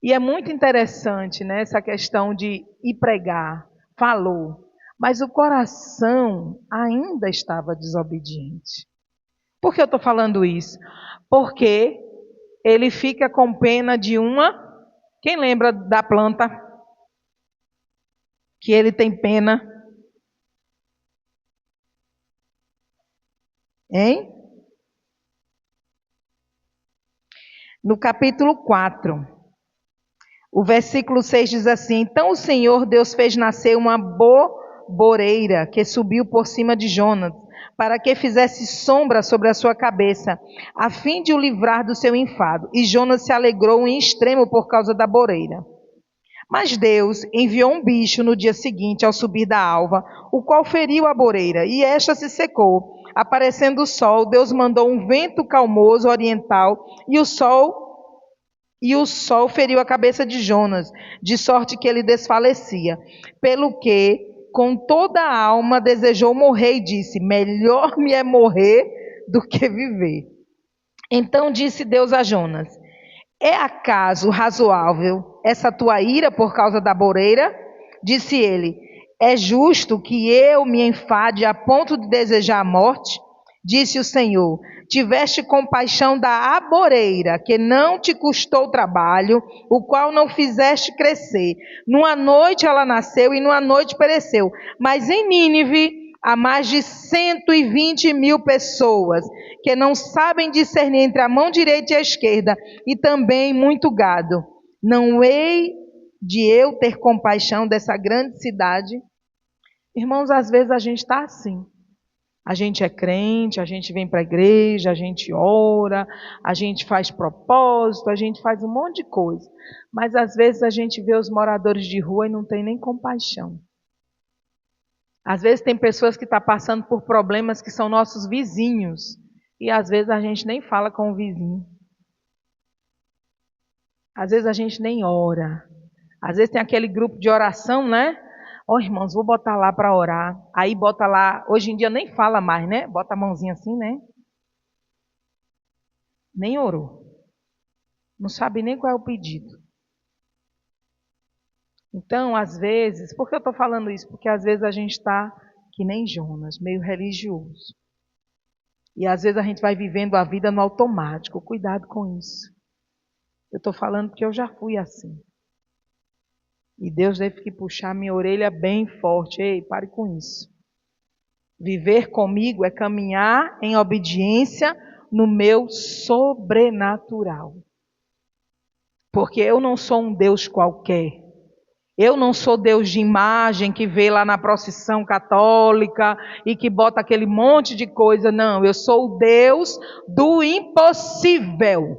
E é muito interessante, né, essa questão de ir pregar, falou, mas o coração ainda estava desobediente. Por que eu estou falando isso? Porque ele fica com pena de uma... Quem lembra da planta? Que ele tem pena. Hein? No capítulo 4, o versículo 6 diz assim: Então o Senhor Deus fez nascer uma boreira que subiu por cima de Jonas, para que fizesse sombra sobre a sua cabeça, a fim de o livrar do seu enfado. E Jonas se alegrou em extremo por causa da boreira. Mas Deus enviou um bicho no dia seguinte, ao subir da alva, o qual feriu a boreira, e esta se secou. Aparecendo o sol, Deus mandou um vento calmoso oriental, e o sol feriu a cabeça de Jonas, de sorte que ele desfalecia. Pelo que, com toda a alma, desejou morrer e disse: melhor me é morrer do que viver. Então disse Deus a Jonas: é acaso razoável essa tua ira por causa da boreira? Disse ele: é justo que eu me enfade a ponto de desejar a morte? Disse o Senhor: tiveste compaixão da aboreira, que não te custou trabalho, o qual não fizeste crescer. Numa noite ela nasceu e numa noite pereceu. Mas em Nínive há mais de 120.000 pessoas que não sabem discernir entre a mão direita e a esquerda, e também muito gado. Não hei de eu ter compaixão dessa grande cidade? Irmãos, às vezes a gente está assim. A gente é crente, a gente vem para a igreja, a gente ora, a gente faz propósito, a gente faz um monte de coisa. Mas às vezes a gente vê os moradores de rua e não tem nem compaixão. Às vezes tem pessoas que estão passando por problemas que são nossos vizinhos. E às vezes a gente nem fala com o vizinho. Às vezes a gente nem ora. Às vezes tem aquele grupo de oração, né? Irmãos, vou botar lá para orar. Aí bota lá, hoje em dia nem fala mais, né? Bota a mãozinha assim, né? Nem orou. Não sabe nem qual é o pedido. Então, às vezes, por que eu estou falando isso? Porque às vezes a gente está que nem Jonas, meio religioso. E às vezes a gente vai vivendo a vida no automático. Cuidado com isso. Eu estou falando porque eu já fui assim. E Deus teve que puxar minha orelha bem forte. Ei, pare com isso. Viver comigo é caminhar em obediência no meu sobrenatural. Porque eu não sou um Deus qualquer. Eu não sou Deus de imagem que vê lá na procissão católica e que bota aquele monte de coisa. Não, eu sou o Deus do impossível.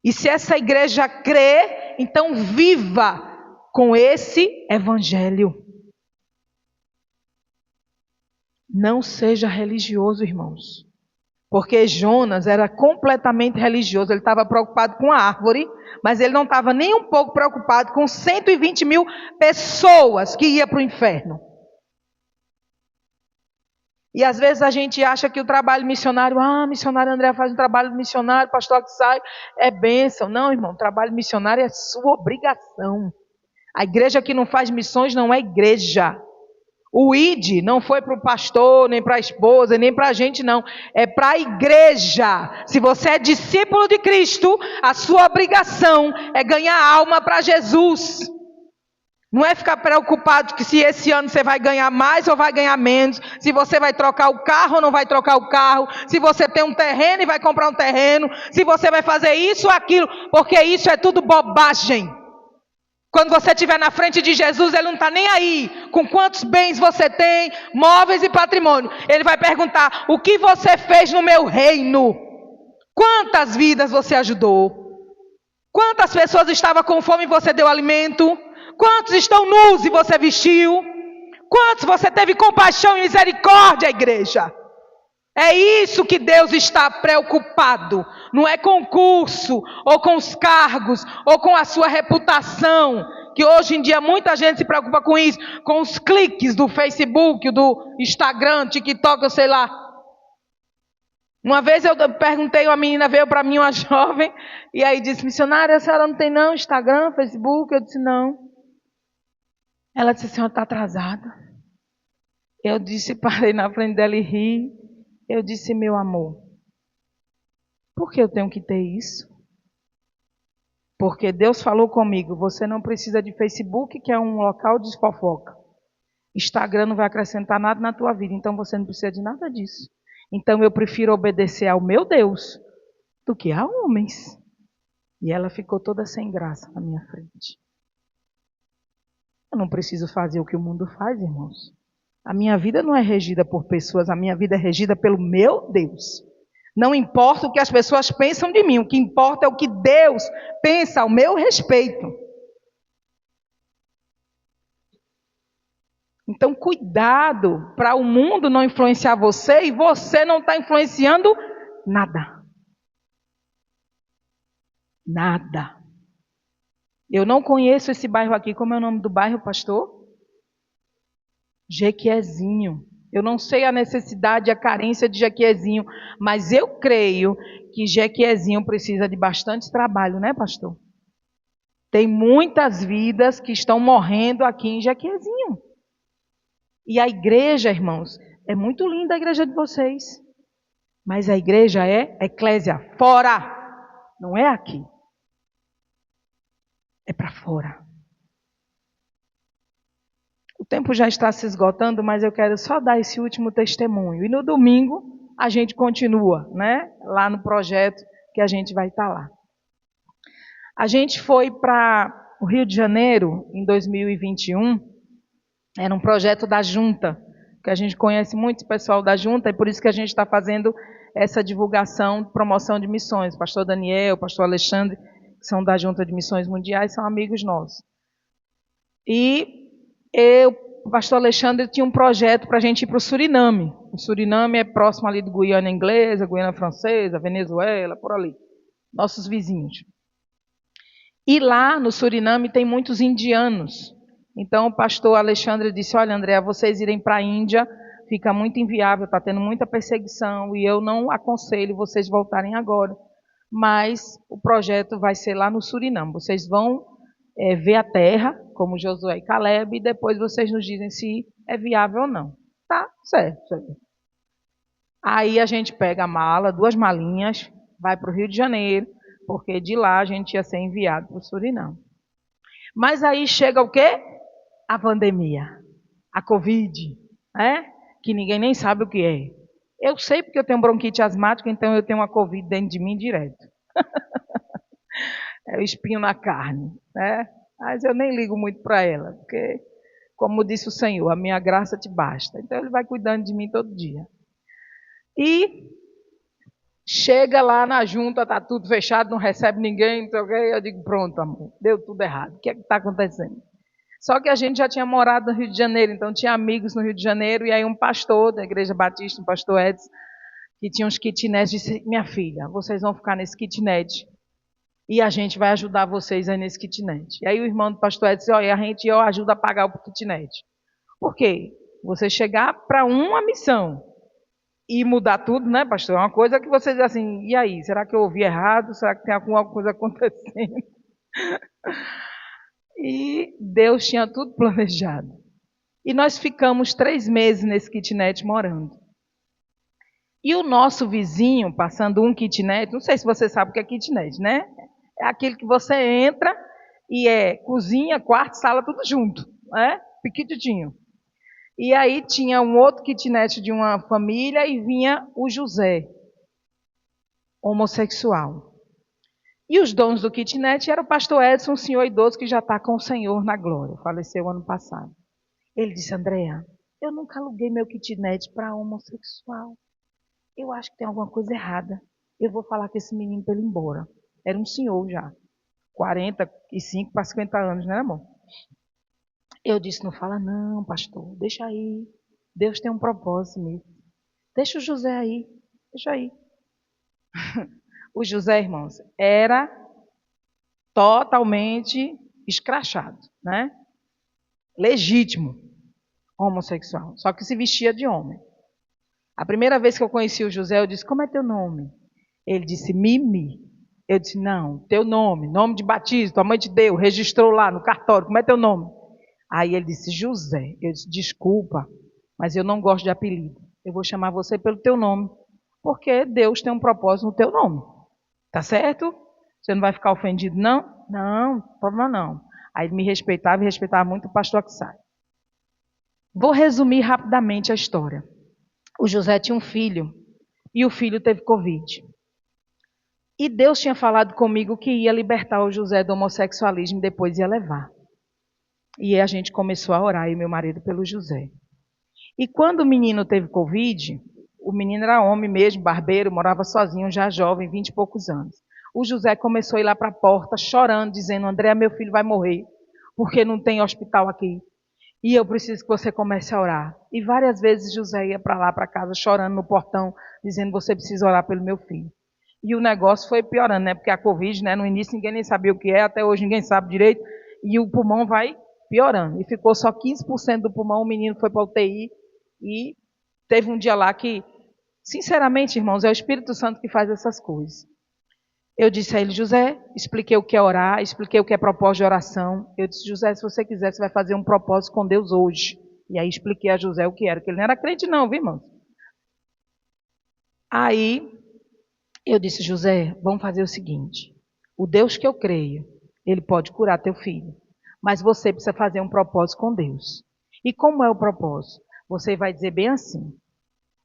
E se essa igreja crê, então viva com esse evangelho. Não seja religioso, irmãos. Porque Jonas era completamente religioso. Ele estava preocupado com a árvore, mas ele não estava nem um pouco preocupado com 120.000 pessoas que iam para o inferno. E às vezes a gente acha que o trabalho missionário, missionário André faz um trabalho missionário, pastor que sai, é bênção. Não, irmão, trabalho missionário é sua obrigação. A igreja que não faz missões não é igreja. O ID não foi para o pastor, nem para a esposa, nem para a gente não. É para a igreja. Se você é discípulo de Cristo, a sua obrigação é ganhar alma para Jesus. Não é ficar preocupado que se esse ano você vai ganhar mais ou vai ganhar menos. Se você vai trocar o carro ou não vai trocar o carro. Se você tem um terreno e vai comprar um terreno. Se você vai fazer isso ou aquilo. Porque isso é tudo bobagem. Quando você estiver na frente de Jesus, Ele não está nem aí com quantos bens você tem, móveis e patrimônio. Ele vai perguntar: o que você fez no meu reino? Quantas vidas você ajudou? Quantas pessoas estavam com fome e você deu alimento? Quantos estão nus e você vestiu? Quantos você teve compaixão e misericórdia, igreja? É isso que Deus está preocupado. Não é com o curso, ou com os cargos, ou com a sua reputação. que hoje em dia muita gente se preocupa com isso, com os cliques do Facebook, do Instagram, TikTok, eu sei lá. Uma vez eu perguntei, uma menina veio para mim, uma jovem, e aí disse, missionária, a senhora não tem não Instagram, Facebook? Eu disse, não. Ela disse, a senhora está atrasada. Eu disse, parei na frente dela e ri. Eu disse, meu amor, por que eu tenho que ter isso? Porque Deus falou comigo, você não precisa de Facebook, que é um local de fofoca. Instagram não vai acrescentar nada na tua vida, então você não precisa de nada disso. Então eu prefiro obedecer ao meu Deus do que a homens. E ela ficou toda sem graça na minha frente. Eu não preciso fazer o que o mundo faz, irmãos. A minha vida não é regida por pessoas, a minha vida é regida pelo meu Deus. Não importa o que as pessoas pensam de mim, o que importa é o que Deus pensa ao meu respeito. Então, cuidado para o mundo não influenciar você e você não está influenciando nada. Nada. Eu não conheço esse bairro aqui. Como é o nome do bairro, pastor? Jequiezinho. Eu não sei a necessidade, a carência de Jequiezinho, mas eu creio que Jequiezinho precisa de bastante trabalho, né, pastor? Tem muitas vidas que estão morrendo aqui em Jequiezinho. E a igreja, irmãos, é muito linda a igreja de vocês. Mas a igreja é eclésia, fora. Não é aqui. É para fora. O tempo já está se esgotando, mas eu quero só dar esse último testemunho. E no domingo a gente continua, né? Lá no projeto que a gente vai estar lá. A gente foi para o Rio de Janeiro em 2021. Era um projeto da Junta, que a gente conhece muito o pessoal da Junta, e por isso que a gente está fazendo essa divulgação, promoção de missões. O pastor Daniel, o pastor Alexandre, que são da Junta de Missões Mundiais, são amigos nossos. E o pastor Alexandre tinha um projeto para a gente ir para o Suriname. O Suriname é próximo ali de Guiana Inglesa, Guiana Francesa, Venezuela, por ali. Nossos vizinhos. E lá no Suriname tem muitos indianos. Então o pastor Alexandre disse, olha Andréa, vocês irem para a Índia fica muito inviável, está tendo muita perseguição e eu não aconselho vocês voltarem agora. Mas o projeto vai ser lá no Suriname. Vocês vão ver a terra, como Josué e Caleb, e depois vocês nos dizem se é viável ou não. Tá, certo. Aí a gente pega a mala, 2 malinhas, vai para o Rio de Janeiro, porque de lá a gente ia ser enviado para o Suriname. Mas aí chega o quê? A pandemia, a Covid, né? Que ninguém nem sabe o que é. Eu sei porque eu tenho bronquite asmática, então eu tenho uma Covid dentro de mim direto. É o espinho na carne, né? Mas eu nem ligo muito para ela, porque, como disse o Senhor, a minha graça te basta. Então Ele vai cuidando de mim todo dia. E chega lá na junta, está tudo fechado, não recebe ninguém, não sei o quê. Eu digo, pronto, amor, deu tudo errado. O que é que está acontecendo? Só que a gente já tinha morado no Rio de Janeiro, então tinha amigos no Rio de Janeiro, e aí um pastor da Igreja Batista, um pastor Edson, que tinha uns kitnets, disse, minha filha, vocês vão ficar nesse kitnet, e a gente vai ajudar vocês aí nesse kitnet. E aí o irmão do pastor Edson disse, olha, eu ajudo a pagar o kitnet. Por quê? Você chegar para uma missão e mudar tudo, né, pastor? É uma coisa que você diz assim, e aí, será que eu ouvi errado? Será que tem alguma coisa acontecendo? E Deus tinha tudo planejado. E nós ficamos 3 meses nesse kitnet morando. E o nosso vizinho, passando um kitnet, não sei se você sabe o que é kitnet, né? É aquele que você entra e é cozinha, quarto, sala, tudo junto, né? Piquititinho. E aí tinha um outro kitnet de uma família e vinha o José, homossexual. E os donos do kitnet eram o pastor Edson, um senhor idoso que já está com o Senhor na glória. Faleceu ano passado. Ele disse, Andréa, eu nunca aluguei meu kitnet para homossexual. Eu acho que tem alguma coisa errada. Eu vou falar com esse menino para ele ir embora. Era um senhor já. 45 para 50 anos, né, amor? Eu disse, não fala não, pastor. Deixa aí. Deus tem um propósito mesmo. Deixa o José aí. Deixa aí. O José, irmãos, era totalmente escrachado, né? Legítimo, homossexual, só que se vestia de homem. A primeira vez que eu conheci o José, eu disse, como é teu nome? Ele disse, Mimi. Eu disse, não, teu nome de batismo, tua mãe te deu, registrou lá no cartório, como é teu nome? Aí ele disse, José. Eu disse, desculpa, mas eu não gosto de apelido. Eu vou chamar você pelo teu nome, porque Deus tem um propósito no teu nome. Tá certo? Você não vai ficar ofendido, não? Não, problema não. Aí ele me respeitava e respeitava muito o pastor Axai. Vou resumir rapidamente a história. O José tinha um filho, e o filho teve Covid. E Deus tinha falado comigo que ia libertar o José do homossexualismo e depois ia levar. E a gente começou a orar, eu e meu marido, pelo José. E quando o menino teve Covid, o menino era homem mesmo, barbeiro, morava sozinho, já jovem, 20 e poucos anos. O José começou a ir lá para a porta, chorando, dizendo, André, meu filho vai morrer, porque não tem hospital aqui. E eu preciso que você comece a orar. E várias vezes José ia para lá, para casa, chorando no portão, dizendo, você precisa orar pelo meu filho. E o negócio foi piorando, né? Porque a Covid, né? No início ninguém nem sabia o que é, até hoje ninguém sabe direito. E o pulmão vai piorando. E ficou só 15% do pulmão, o menino foi para a UTI. E teve um dia lá que, sinceramente, irmãos, é o Espírito Santo que faz essas coisas. Eu disse a ele, José, expliquei o que é orar, expliquei o que é propósito de oração. Eu disse, José, se você quiser, você vai fazer um propósito com Deus hoje. E aí expliquei a José o que era, que ele não era crente não, viu, irmãos? Aí eu disse, José, vamos fazer o seguinte, o Deus que eu creio, ele pode curar teu filho, mas você precisa fazer um propósito com Deus. E como é o propósito? Você vai dizer bem assim,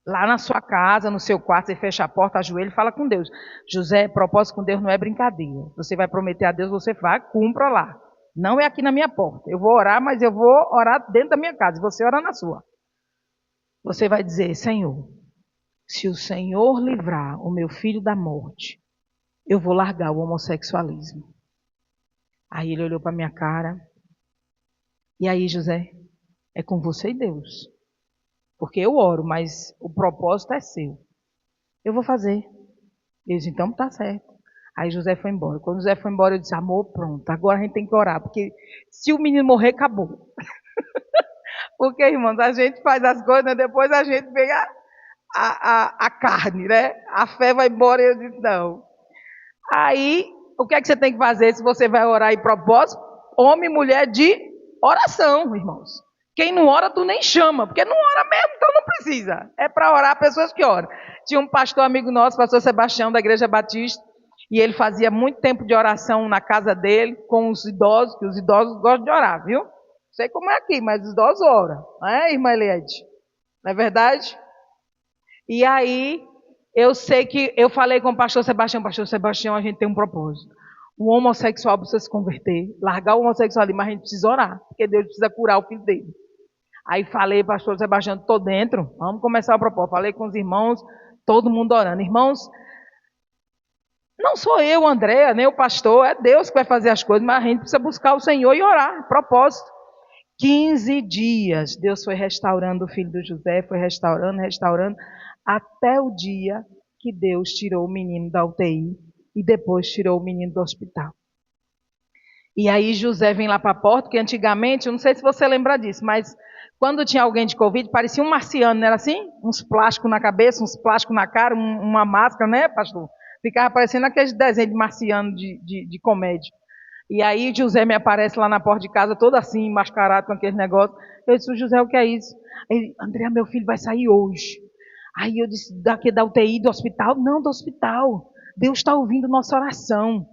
lá na sua casa, no seu quarto, você fecha a porta, ajoelha e fala com Deus. José, propósito com Deus não é brincadeira. Você vai prometer a Deus, você vai, cumpra lá. Não é aqui na minha porta. Eu vou orar, mas eu vou orar dentro da minha casa. E você ora na sua. Você vai dizer, Senhor, se o Senhor livrar o meu filho da morte, eu vou largar o homossexualismo. Aí ele olhou para minha cara. E aí, José, é com você e Deus. Porque eu oro, mas o propósito é seu. Eu vou fazer. Ele disse, então tá certo. Aí José foi embora. Quando José foi embora, eu disse, amor, pronto, agora a gente tem que orar. Porque se o menino morrer, acabou. Porque, irmãos, a gente faz as coisas, né? Depois a gente vê a carne, né? A fé vai embora e eu disse, não. Aí, o que é que você tem que fazer se você vai orar em propósito? Homem e mulher de oração, irmãos. Quem não ora, tu nem chama, porque não ora mesmo, então não precisa. É para orar pessoas que oram. Tinha um pastor amigo nosso, pastor Sebastião, da Igreja Batista, e ele fazia muito tempo de oração na casa dele, com os idosos, que os idosos gostam de orar, viu? Não sei como é aqui, mas os idosos oram. Não é, irmã Eliade? Não é verdade? E aí, eu sei que eu falei com o pastor Sebastião, a gente tem um propósito. O homossexual precisa se converter, largar o homossexualismo, mas a gente precisa orar, porque Deus precisa curar o filho dele. Aí falei, pastor Sebastião, estou dentro, vamos começar o propósito. Falei com os irmãos, todo mundo orando. Irmãos, não sou eu, Andréa, nem o pastor, é Deus que vai fazer as coisas, mas a gente precisa buscar o Senhor e orar, propósito. 15 dias, Deus foi restaurando o filho do José, foi restaurando, até o dia que Deus tirou o menino da UTI e depois tirou o menino do hospital. E aí José vem lá para a porta, que antigamente, eu não sei se você lembra disso, mas quando tinha alguém de Covid, parecia um marciano, não era assim? Uns plásticos na cabeça, uns plásticos na cara, uma máscara, né, pastor? Ficava parecendo aqueles desenhos de marciano de comédia. E aí José me aparece lá na porta de casa, todo assim, mascarado com aquele negócio. Eu disse, José, o que é isso? Ele, André, meu filho vai sair hoje. Aí eu disse, daqui da UTI, do hospital? Não, do hospital. Deus está ouvindo nossa oração.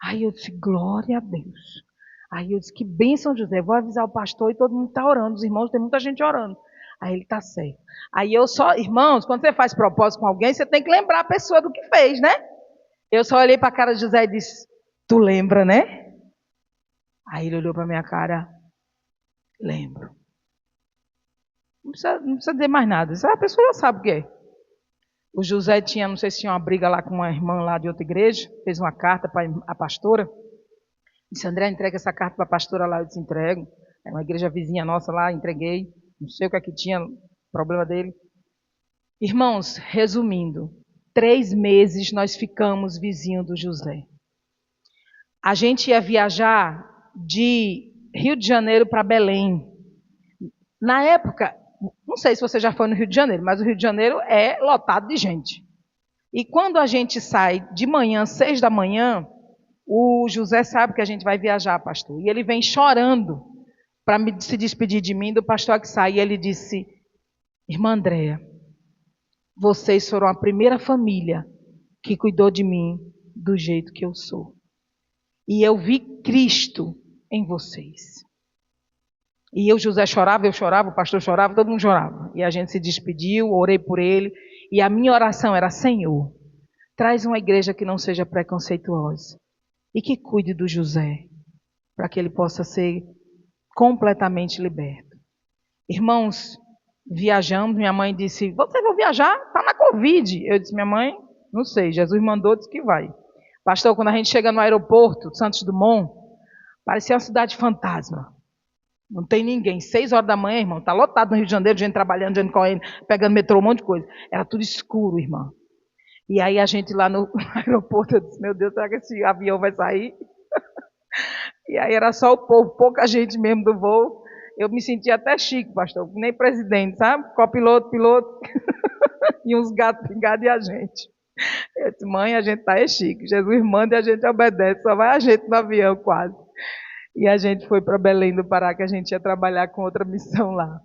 Aí eu disse, glória a Deus. Aí eu disse, que bênção, José, vou avisar o pastor e todo mundo está orando, os irmãos, tem muita gente orando. Aí ele está certo. Aí eu só, irmãos, quando você faz propósito com alguém, você tem que lembrar a pessoa do que fez, né? Eu só olhei para a cara de José e disse, tu lembra, né? Aí ele olhou para a minha cara, lembro. Não precisa dizer mais nada, a pessoa já sabe o que é. O José tinha, não sei se tinha uma briga lá com uma irmã lá de outra igreja, fez uma carta para a pastora, disse, André, entrega essa carta para a pastora lá, eu disse, entrego. É uma igreja vizinha nossa lá, entreguei, não sei o que é que tinha, problema dele. Irmãos, resumindo, 3 meses nós ficamos vizinhos do José. A gente ia viajar de Rio de Janeiro para Belém. Na época, não sei se você já foi no Rio de Janeiro, mas o Rio de Janeiro é lotado de gente. E quando a gente sai de manhã, 6 da manhã, o José sabe que a gente vai viajar, pastor. E ele vem chorando para se despedir de mim, do pastor que sai. E ele disse: irmã Andréa, vocês foram a primeira família que cuidou de mim do jeito que eu sou. E eu vi Cristo em vocês. E José chorava, eu chorava, o pastor chorava, todo mundo chorava. E a gente se despediu, orei por ele. E a minha oração era: Senhor, traz uma igreja que não seja preconceituosa e que cuide do José, para que ele possa ser completamente liberto. Irmãos, viajamos, minha mãe disse: vocês vão viajar? Está na Covid. Eu disse: minha mãe, não sei, Jesus mandou, disse que vai. Pastor, quando a gente chega no aeroporto, Santos Dumont, parecia uma cidade fantasma. Não tem ninguém. 6 horas da manhã, irmão, está lotado no Rio de Janeiro, gente trabalhando, gente correndo, pegando metrô, um monte de coisa. Era tudo escuro, irmão. E aí a gente lá no aeroporto, eu disse: meu Deus, será que esse avião vai sair? E aí era só o povo, pouca gente mesmo do voo. Eu me sentia até chique, pastor, nem presidente, sabe? Copiloto, piloto, e uns gatos pingados e a gente. Eu disse: mãe, a gente tá chique, Jesus manda e a gente obedece, só vai a gente no avião quase. E a gente foi para Belém do Pará, que a gente ia trabalhar com outra missão lá.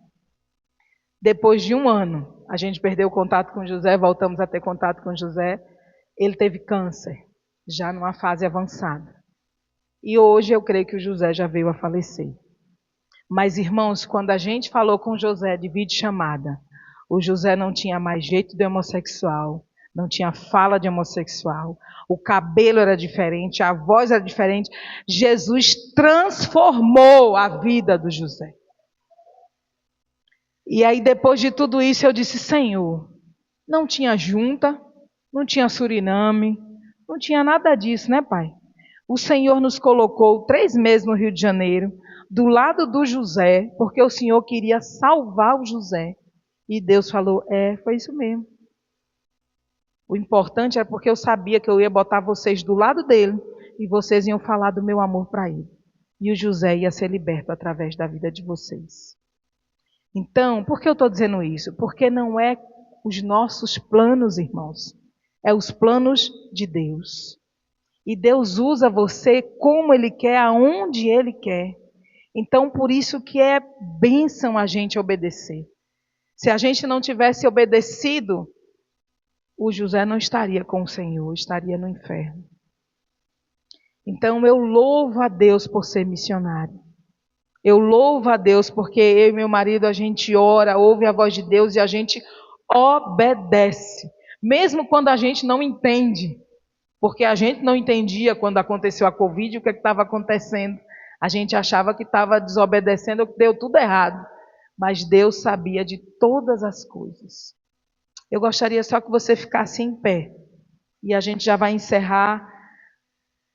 Depois de 1 ano, a gente perdeu o contato com José, voltamos a ter contato com José. Ele teve câncer, já numa fase avançada. E hoje eu creio que o José já veio a falecer. Mas, irmãos, quando a gente falou com José de videochamada, o José não tinha mais jeito de homossexual, não tinha fala de homossexual, o cabelo era diferente, a voz era diferente. Jesus transformou a vida do José. E aí, depois de tudo isso, eu disse: Senhor, não tinha junta, não tinha Suriname, não tinha nada disso, né, Pai? O Senhor nos colocou 3 meses no Rio de Janeiro, do lado do José, porque o Senhor queria salvar o José. E Deus falou: foi isso mesmo. O importante é porque eu sabia que eu ia botar vocês do lado dele e vocês iam falar do meu amor para ele. E o José ia ser liberto através da vida de vocês. Então, por que eu estou dizendo isso? Porque não é os nossos planos, irmãos. É os planos de Deus. E Deus usa você como Ele quer, aonde Ele quer. Então, por isso que é bênção a gente obedecer. Se a gente não tivesse obedecido, o José não estaria com o Senhor, estaria no inferno. Então, eu louvo a Deus por ser missionário. Eu louvo a Deus porque eu e meu marido, a gente ora, ouve a voz de Deus e a gente obedece. Mesmo quando a gente não entende. Porque a gente não entendia quando aconteceu a Covid o que estava acontecendo. A gente achava que estava desobedecendo, que deu tudo errado. Mas Deus sabia de todas as coisas. Eu gostaria só que você ficasse em pé. E a gente já vai encerrar.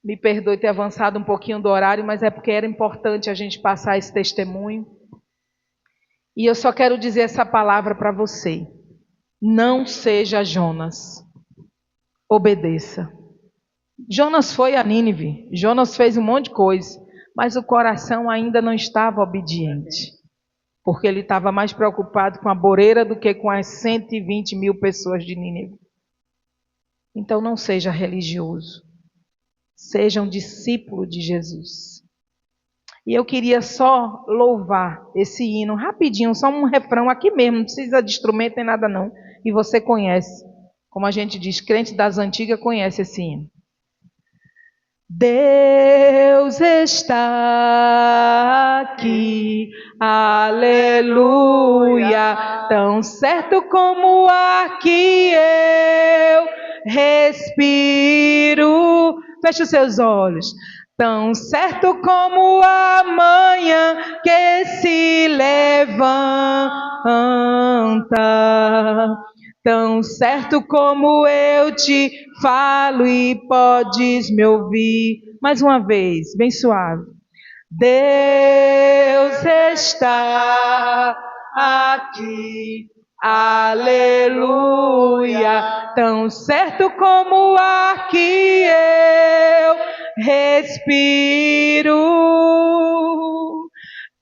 Me perdoe ter avançado um pouquinho do horário, mas é porque era importante a gente passar esse testemunho. E eu só quero dizer essa palavra para você. Não seja Jonas. Obedeça. Jonas foi a Nínive. Jonas fez um monte de coisa. Mas o coração ainda não estava obediente. Porque ele estava mais preocupado com a boreira do que com as 120 mil pessoas de Nínive. Então não seja religioso. Seja um discípulo de Jesus. E eu queria só louvar esse hino rapidinho, só um refrão aqui mesmo, não precisa de instrumento nem nada não. E você conhece, como a gente diz, crente das antigas conhece esse hino. Deus está aqui, aleluia, tão certo como o ar que eu respiro. Feche os seus olhos. Tão certo como a manhã que se levanta, tão certo como eu te falo e podes me ouvir. Mais uma vez, bem suave. Deus está aqui, aleluia, tão certo como o ar que eu respiro.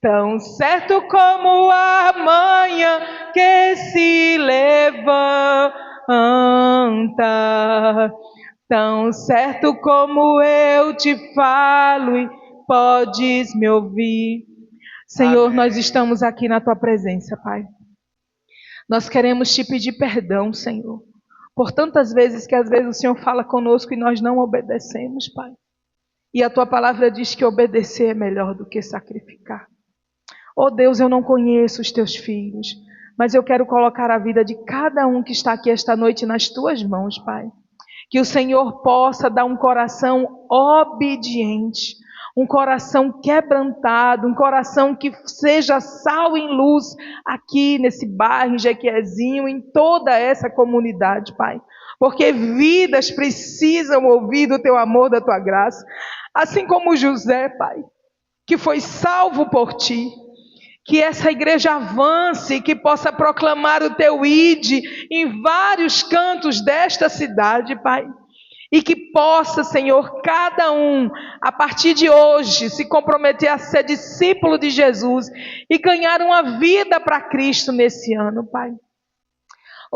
Tão certo como a manhã que se levanta, tão certo como eu te falo e podes me ouvir. Senhor, Amém. nós estamos aqui na tua presença, Pai. Nós queremos te pedir perdão, Senhor, por tantas vezes que às vezes o Senhor fala conosco e nós não obedecemos, Pai. E a tua palavra diz que obedecer é melhor do que sacrificar. Oh Deus, eu não conheço os teus filhos, mas eu quero colocar a vida de cada um que está aqui esta noite nas tuas mãos, Pai. Que o Senhor possa dar um coração obediente, um coração quebrantado, um coração que seja sal em luz aqui nesse bairro, em Jequiezinho, em toda essa comunidade, Pai. Porque vidas precisam ouvir do teu amor, da tua graça. Assim como José, Pai, que foi salvo por ti. Que essa igreja avance, que possa proclamar o teu ID em vários cantos desta cidade, Pai. E que possa, Senhor, cada um, a partir de hoje, se comprometer a ser discípulo de Jesus e ganhar uma vida para Cristo nesse ano, Pai.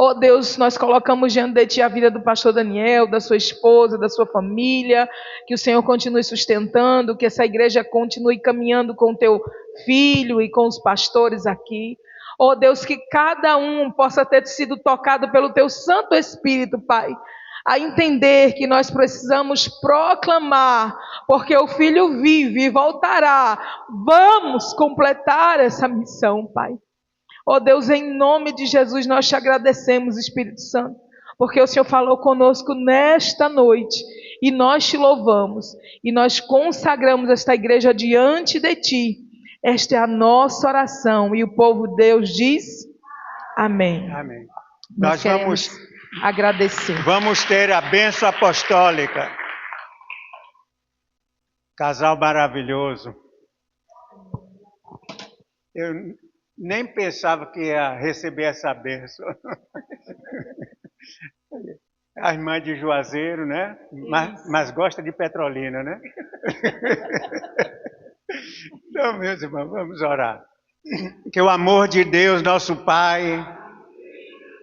Oh Deus, nós colocamos diante de Ti a vida do pastor Daniel, da sua esposa, da sua família, que o Senhor continue sustentando, que essa igreja continue caminhando com o Teu filho e com os pastores aqui. Oh Deus, que cada um possa ter sido tocado pelo Teu Santo Espírito, Pai, a entender que nós precisamos proclamar, porque o Filho vive e voltará. Vamos completar essa missão, Pai. Oh Deus, em nome de Jesus, nós te agradecemos, Espírito Santo, porque o Senhor falou conosco nesta noite, e nós te louvamos, e nós consagramos esta igreja diante de ti. Esta é a nossa oração, e o povo de Deus diz, amém. Amém. Nós vamos agradecer. Vamos ter a bênção apostólica. Casal maravilhoso. Eu nem pensava que ia receber essa bênção. A irmã de Juazeiro, né? Mas gosta de Petrolina, né? Então, meus irmãos, vamos orar. Que o amor de Deus, nosso Pai,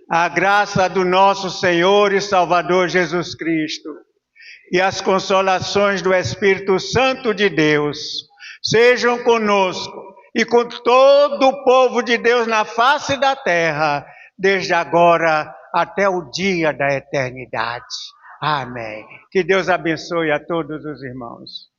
a graça do nosso Senhor e Salvador Jesus Cristo e as consolações do Espírito Santo de Deus sejam conosco e com todo o povo de Deus na face da terra, desde agora até o dia da eternidade. Amém. Que Deus abençoe a todos os irmãos.